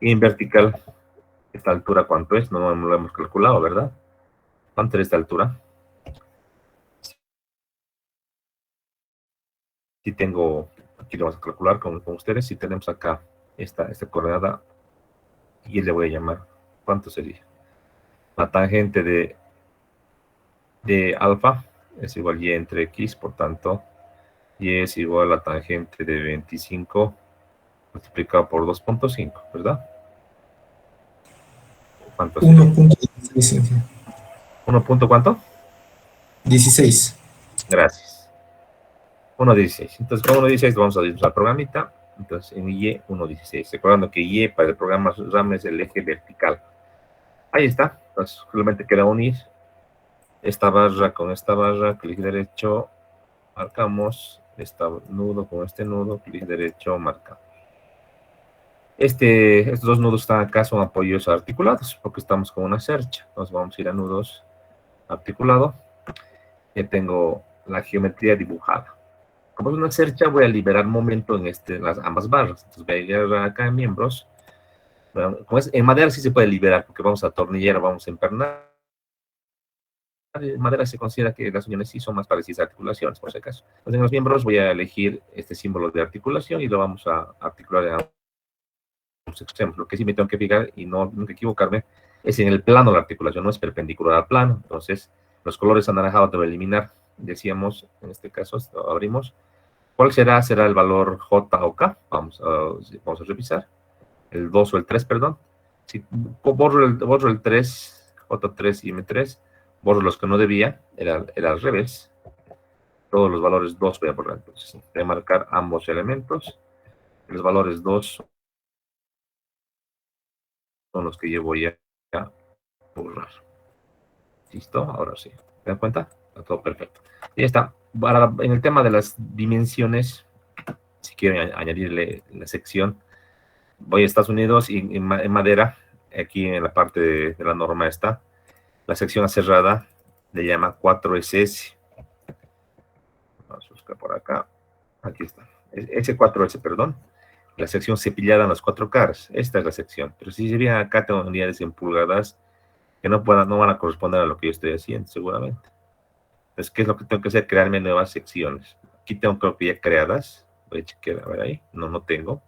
Y en vertical, esta altura, ¿cuánto es? No lo hemos calculado, ¿verdad? ¿Cuánto es esta altura? Si tengo, aquí lo vamos a calcular con ustedes, si tenemos acá esta coordenada, y le voy a llamar, ¿cuánto sería? La tangente de alfa es igual a y entre x, por tanto, y es igual a la tangente de 25 multiplicado por 2.5, ¿verdad? ¿Cuánto sería? 1.16. ¿1 cuánto? 16. Gracias. 1.16. Entonces, con 1.16 vamos a usar programita. Entonces, en Y, 1.16. Recordando que Y para el programa RAM es el eje vertical. Ahí está. Entonces, solamente queda unir esta barra con esta barra. Clic derecho, marcamos. Este nudo con este nudo. Clic derecho, marcamos. Estos dos nudos están acá, son apoyos articulados, porque estamos con una cercha. Entonces, vamos a ir a nudos articulado. Ya tengo la geometría dibujada. Como es una cercha, voy a liberar momento en las ambas barras. Entonces voy a llegar acá en miembros. Bueno, en madera sí se puede liberar, porque vamos a atornillar, vamos a empernar. En madera se considera que las uniones sí son más parecidas a articulaciones, por si acaso. Entonces en los miembros voy a elegir este símbolo de articulación y lo vamos a articular en ambos extremos. Lo que sí me tengo que fijar y nunca equivocarme es en el plano de la articulación, no es perpendicular al plano. Entonces los colores anaranjados debo eliminar. Decíamos, en este caso, abrimos. ¿Cuál será? Será el valor J o K. Vamos a revisar. El 2 o el 3, perdón. Si borro el 3, J3 y M3, borro los que no debía, era al revés. Todos los valores 2 voy a borrar. Entonces, voy a marcar ambos elementos. Los valores 2 son los que yo voy a borrar. ¿Listo? Ahora sí. ¿Se dan cuenta? Está todo perfecto. Y ya está. Ahora, en el tema de las dimensiones, si quiero añadirle la sección, voy a Estados Unidos y en madera, aquí en la parte de la norma está, la sección cerrada le llama 4SS. Vamos a buscar por acá. Aquí está. S4S, perdón. La sección cepillada en las 4 caras. Esta es la sección. Pero si se vienen acá, tengo unidades en pulgadas que no van a corresponder a lo que yo estoy haciendo, seguramente. Entonces, ¿qué es lo que tengo que hacer? Crearme nuevas secciones. Aquí tengo creo que ya creadas. Voy a chequear, a ver ahí. No tengo.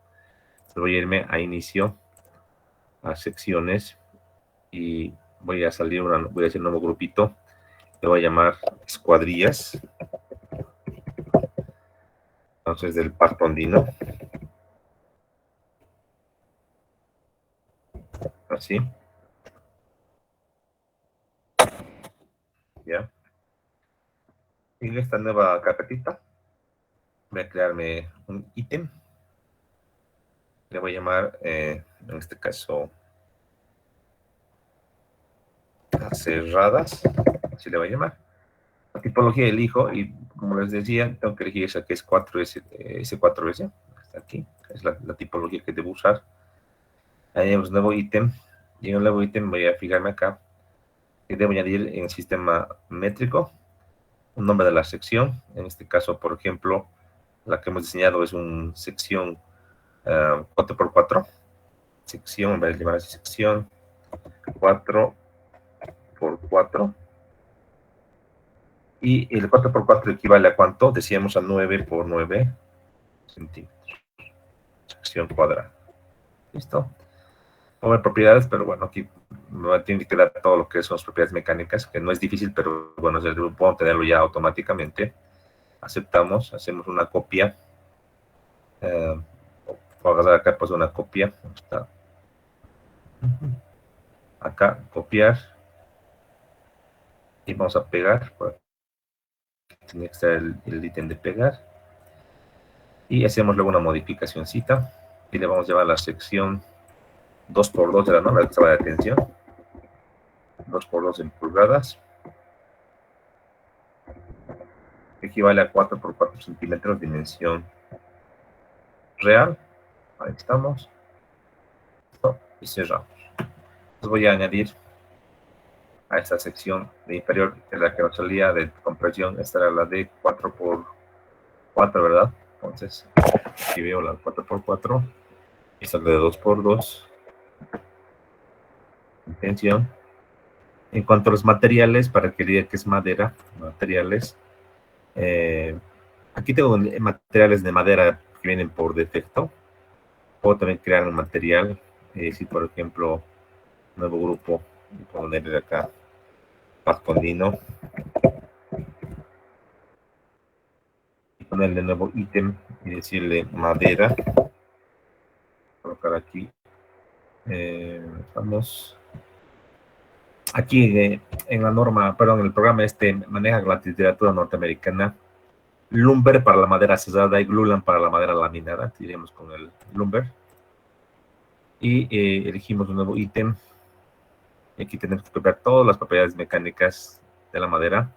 Entonces voy a irme a inicio, a secciones, y voy a salir voy a hacer un nuevo grupito. Le voy a llamar escuadrillas. Entonces, del parto andino. Así. Ya. Y en esta nueva carpetita voy a crearme un ítem. Le voy a llamar, en este caso, cerradas. Así le voy a llamar. La tipología elijo y, como les decía, tengo que elegir esa que es 4S, S4S. Está aquí. Es la tipología que debo usar. Añadimos nuevo ítem. Y en el nuevo ítem voy a fijarme acá que debo añadir en el sistema métrico un nombre de la sección. En este caso, por ejemplo, la que hemos diseñado es una sección 4x4. Sección, voy a llamar así, sección 4x4. Y el 4x4 equivale a ¿cuánto? Decíamos a 9x9 centímetros. Sección cuadrada. ¿Listo? No hay propiedades, pero bueno, aquí me tiene que dar todo lo que son las propiedades mecánicas, que no es difícil, pero bueno, puedo tenerlo ya automáticamente. Aceptamos, hacemos una copia. Voy a agarrar acá pues una copia. Está. Acá, copiar. Y vamos a pegar. Tiene que estar el ítem de pegar. Y hacemos luego una modificacióncita. Y le vamos a llevar a la sección 2x2 de la norma de sala de atención. 2x2 en pulgadas. Equivale a 4x4 centímetros, dimensión real. Ahí estamos. Y cerramos. Entonces voy a añadir a esta sección de inferior, que es la que nos salía de compresión. Esta era la de 4x4, ¿verdad? Entonces, aquí veo la 4x4. Esta es la de 2x2. Intención. En cuanto a los materiales, para que diga que es madera, materiales. Aquí tengo materiales de madera que vienen por defecto. Puedo también crear un material. Si por ejemplo, nuevo grupo, ponerle acá parto andino. Y ponerle nuevo ítem y decirle madera. Colocar aquí. Vamos. Aquí en la norma, perdón, en el programa maneja la literatura norteamericana. Lumber para la madera cerrada y glulam para la madera laminada. Iremos con el lumber. Y elegimos un nuevo ítem. Aquí tenemos que copiar todas las propiedades mecánicas de la madera.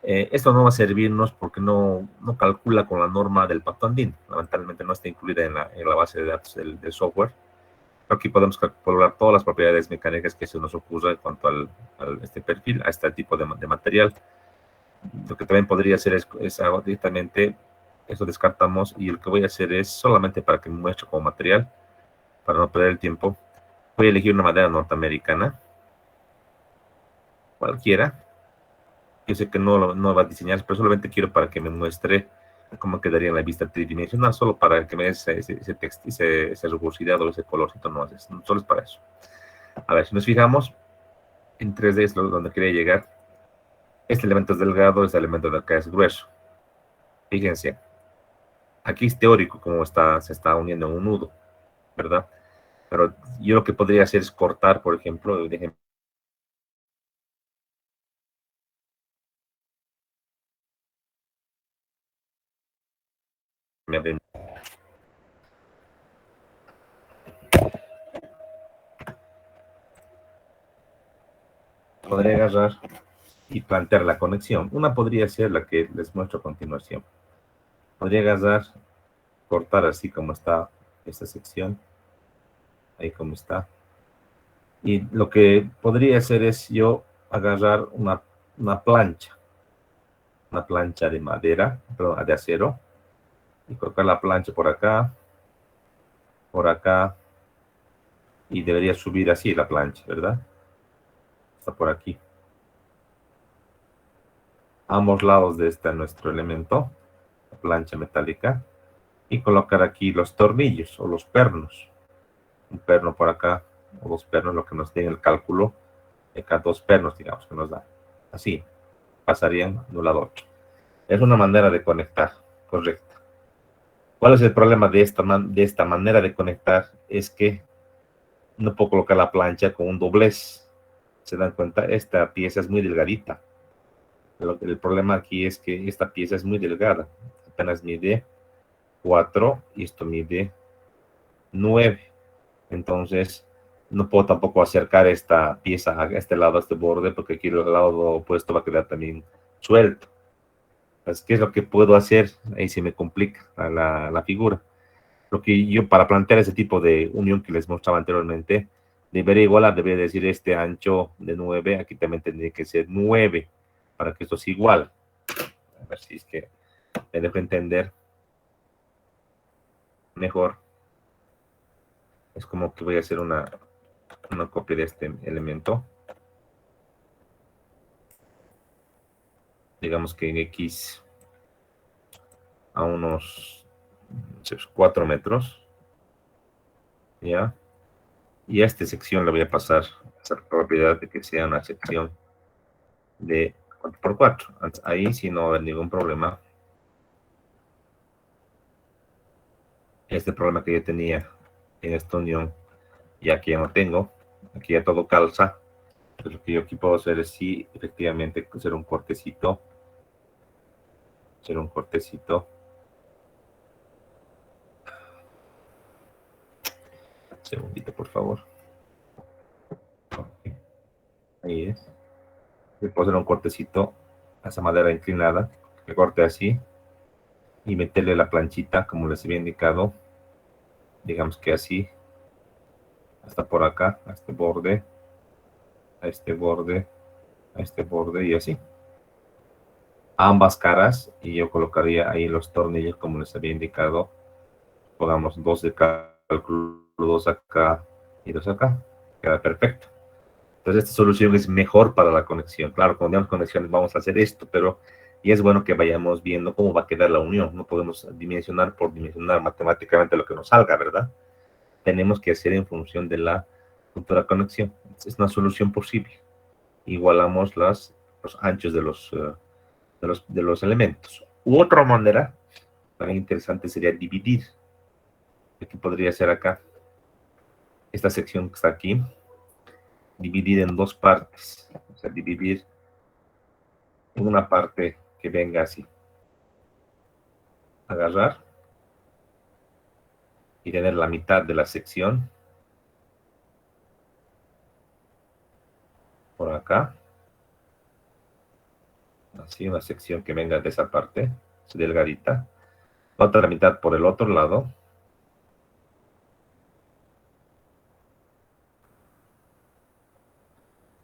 Esto no va a servirnos porque no calcula con la norma del pacto andino. Lamentablemente no está incluida en la base de datos del software. Pero aquí podemos calcular todas las propiedades mecánicas que se nos ocurra en cuanto a este perfil, a este tipo de material. Lo que también podría hacer es directamente, eso descartamos, y lo que voy a hacer es solamente para que me muestre como material, para no perder el tiempo, voy a elegir una madera norteamericana, cualquiera. Yo sé que no va a diseñar, pero solamente quiero para que me muestre cómo quedaría en la vista tridimensional, solo para que me dé ese texto, esa rugosidad o ese colorcito, no es, solo es para eso. A ver, si nos fijamos, en 3D es donde quería llegar. Este elemento es delgado, este elemento de acá es grueso. Fíjense, aquí es teórico cómo se está uniendo en un nudo, ¿verdad? Pero yo lo que podría hacer es cortar, por ejemplo, déjenme abrir. Podría agarrar y plantear la conexión. Una podría ser la que les muestro a continuación. Podría agarrar, cortar así como está esta sección, ahí como está. Y lo que podría hacer es yo agarrar una plancha de madera, perdón, de acero, y colocar la plancha por acá, y debería subir así la plancha, ¿verdad? Está por aquí. A ambos lados de este nuestro elemento, la plancha metálica, y colocar aquí los tornillos o los pernos. Un perno por acá, o dos pernos, lo que nos dé el cálculo, de acá 2 pernos, digamos, que nos da. Así, pasarían de un lado a otro. Es una manera de conectar, correcta. ¿Cuál es el problema de esta manera de conectar? Es que no puedo colocar la plancha con un doblez. ¿Se dan cuenta? Esta pieza es muy delgadita. El problema aquí es que esta pieza es muy delgada. Apenas mide 4 y esto mide 9. Entonces, no puedo tampoco acercar esta pieza a este lado, a este borde, porque aquí el lado opuesto va a quedar también suelto. Entonces, ¿qué es lo que puedo hacer? Ahí se me complica la figura. Lo que yo, para plantear ese tipo de unión que les mostraba anteriormente, debería igualar, debería decir este ancho de 9, aquí también tendría que ser 9, para que esto sea igual. A ver si es que me dejo entender mejor. Es como que voy a hacer una copia de este elemento. Digamos que en X a unos 4 metros. ¿Ya? Y a esta sección le voy a pasar esa propiedad de que sea una sección de 4x4. Ahí sí no va a haber ningún problema. Este problema que yo tenía en esta unión, ya que ya no tengo, aquí ya todo calza. Entonces lo que yo aquí puedo hacer es sí, efectivamente, hacer un cortecito. Un segundito, por favor. Okay. Ahí es. Le puedo hacer un cortecito a esa madera inclinada, que corte así, y meterle la planchita, como les había indicado, digamos que así, hasta por acá, a este borde, a este borde, a este borde, y así. A ambas caras, y yo colocaría ahí los tornillos, como les había indicado, pongamos 2 de cálculo, 2 acá y 2 acá, queda perfecto. Entonces esta solución es mejor para la conexión. Claro, cuando tenemos conexiones vamos a hacer esto, pero y es bueno que vayamos viendo cómo va a quedar la unión. No podemos dimensionar por dimensionar matemáticamente lo que nos salga, ¿verdad? Tenemos que hacer en función de la futura conexión. Es una solución posible. Igualamos los anchos de los elementos. U otra manera, también interesante, sería dividir. ¿Qué podría ser acá? Esta sección que está aquí, dividir en 2 partes. O sea, dividir en una parte que venga así. Agarrar y tener la mitad de la sección por acá. Así, una sección que venga de esa parte, delgadita. Otra mitad por el otro lado.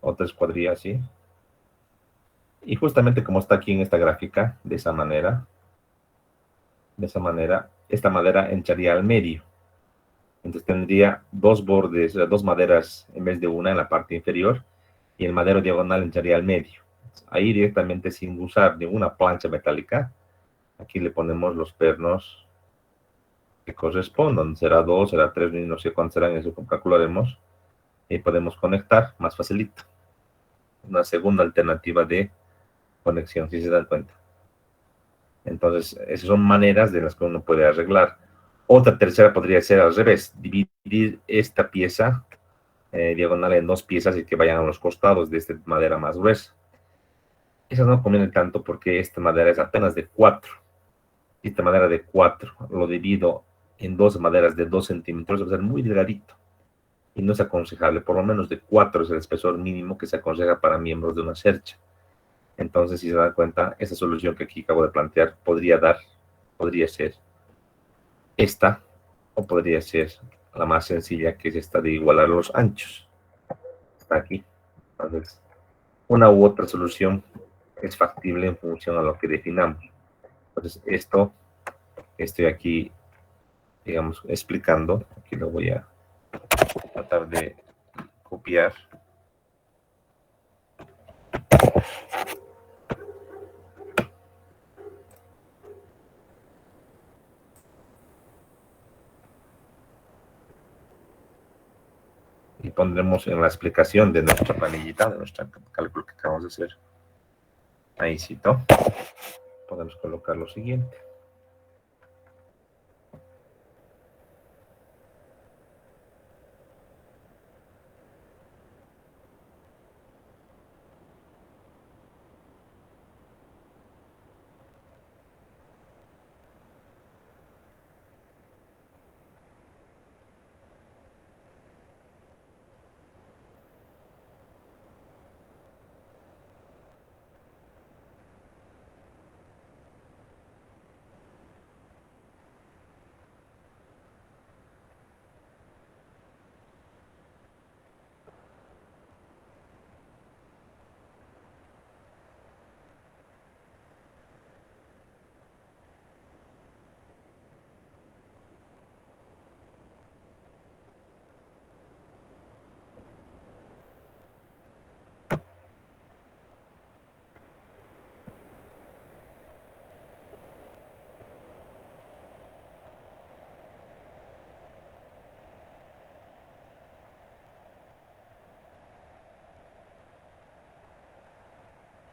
Otra escuadrilla así. Y justamente como está aquí en esta gráfica, de esa manera, esta madera entraría al medio. Entonces tendría dos bordes, dos maderas en vez de una en la parte inferior, y el madero diagonal entraría al medio. Ahí directamente, sin usar ninguna plancha metálica, aquí le ponemos los pernos que correspondan. Será 2, será 3, no sé cuántos serán, eso calcularemos. Y podemos conectar más facilito. Una segunda alternativa de conexión, si se dan cuenta. Entonces, esas son maneras de las que uno puede arreglar. Otra tercera podría ser al revés, dividir esta pieza diagonal en dos piezas y que vayan a los costados de esta madera más gruesa. Esa no conviene tanto porque esta madera es apenas de 4. Esta madera de 4 lo divido en dos maderas de 2 centímetros, va a ser muy delgadito. Y no es aconsejable, por lo menos de 4 es el espesor mínimo que se aconseja para miembros de una cercha. Entonces, si se dan cuenta, esa solución que aquí acabo de plantear podría ser esta, o podría ser la más sencilla, que es esta de igualar los anchos. Está aquí. Entonces, una u otra solución es factible en función a lo que definamos. Entonces, esto estoy aquí, digamos, explicando. Aquí lo voy a tratar de copiar. Y pondremos en la explicación de nuestra planillita, de nuestro cálculo que acabamos de hacer. Ahí cito. Podemos colocar lo siguiente.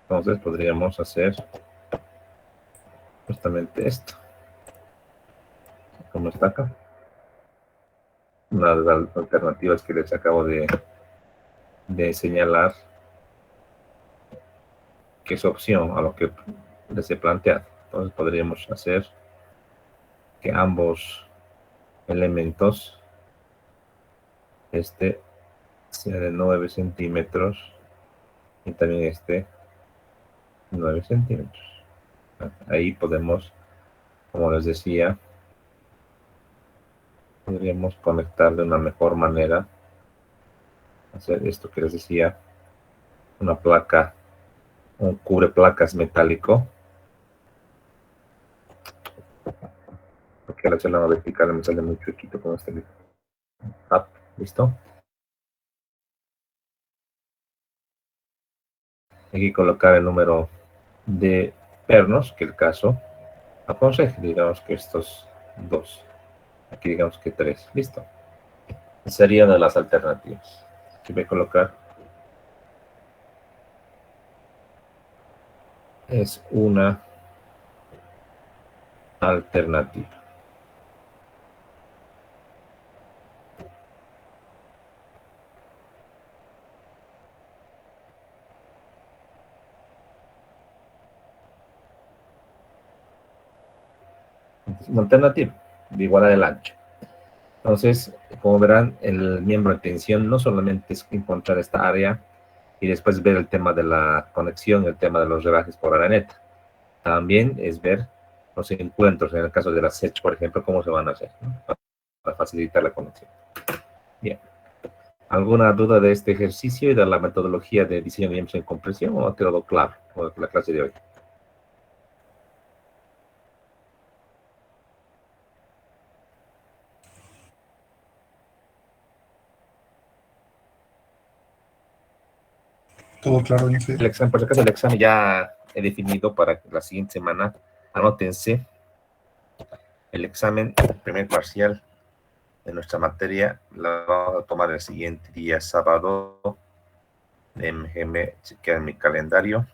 Entonces podríamos hacer justamente esto, como está acá. Una de las alternativas que les acabo de señalar, que es opción a lo que les he planteado. Entonces podríamos hacer que ambos elementos, este sea de 9 centímetros y también este 9 centímetros. Ahí podemos, como les decía, podríamos conectar de una mejor manera, hacer esto que les decía, una placa, un cubre placas metálico, porque la celda vertical me sale muy chuequito con este tap. ¿Listo? Aquí colocar el número de pernos que el caso aconseje. Digamos que estos dos, aquí digamos que 3. Listo. Sería de las alternativas. Aquí voy a colocar, es una alternativa. Es una alternativa de igualar el ancho. Entonces, como verán, el miembro de tensión no solamente es encontrar esta área y después ver el tema de la conexión, el tema de los rebajes por araneta. También es ver los encuentros, en el caso de la SET, por ejemplo, cómo se van a hacer, ¿no? Para facilitar la conexión. Bien. ¿Alguna duda de este ejercicio y de la metodología de diseño de miembros en compresión o ha quedado claro con la clase de hoy? Todo claro, profe. El examen, por si acaso, el examen ya he definido para la siguiente semana. Anótense. El examen, el primer parcial de nuestra materia, la vamos a tomar el siguiente día, sábado. Déjenme chequear mi calendario.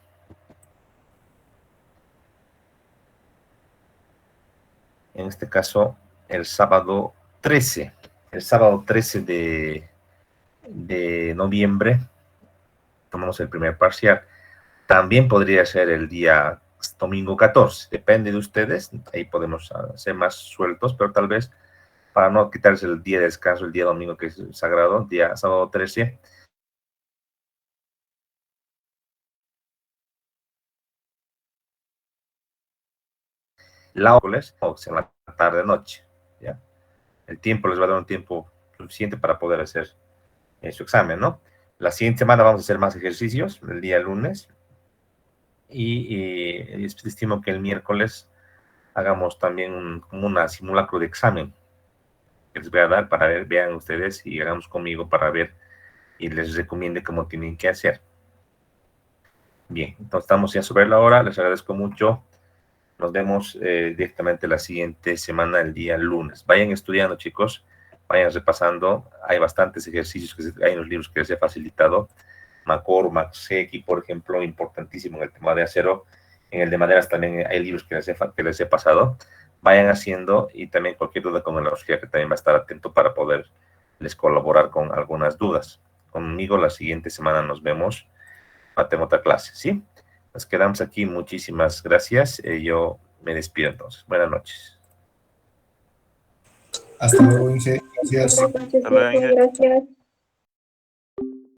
En este caso, el sábado 13. El sábado 13 de noviembre tomamos el primer parcial. También podría ser el día domingo 14, depende de ustedes, ahí podemos ser más sueltos, pero tal vez para no quitarse el día de descanso, el día domingo que es sagrado, día sábado 13, la miércoles o en la tarde-noche, ¿ya? El tiempo les va a dar un tiempo suficiente para poder hacer su examen, ¿no? La siguiente semana vamos a hacer más ejercicios, el día lunes, y estimo que el miércoles hagamos también como una simulacro de examen que les voy a dar para ver, vean ustedes y hagamos conmigo para ver y les recomiende cómo tienen que hacer. Bien, entonces estamos ya sobre la hora, les agradezco mucho. Nos vemos directamente la siguiente semana, el día lunes. Vayan estudiando, chicos, vayan repasando. Hay bastantes ejercicios que hay en los libros que les he facilitado. McCormack, Seki, por ejemplo, importantísimo en el tema de acero. En el de maderas también hay libros que les he pasado. Vayan haciendo y también cualquier duda con el auxiliar que también va a estar atento para poderles colaborar con algunas dudas. Conmigo la siguiente semana nos vemos para tener otra clase, ¿sí? Nos quedamos aquí, muchísimas gracias. Yo me despido entonces. Buenas noches. Hasta luego, Inge. Gracias. Hasta luego, Inge. Gracias.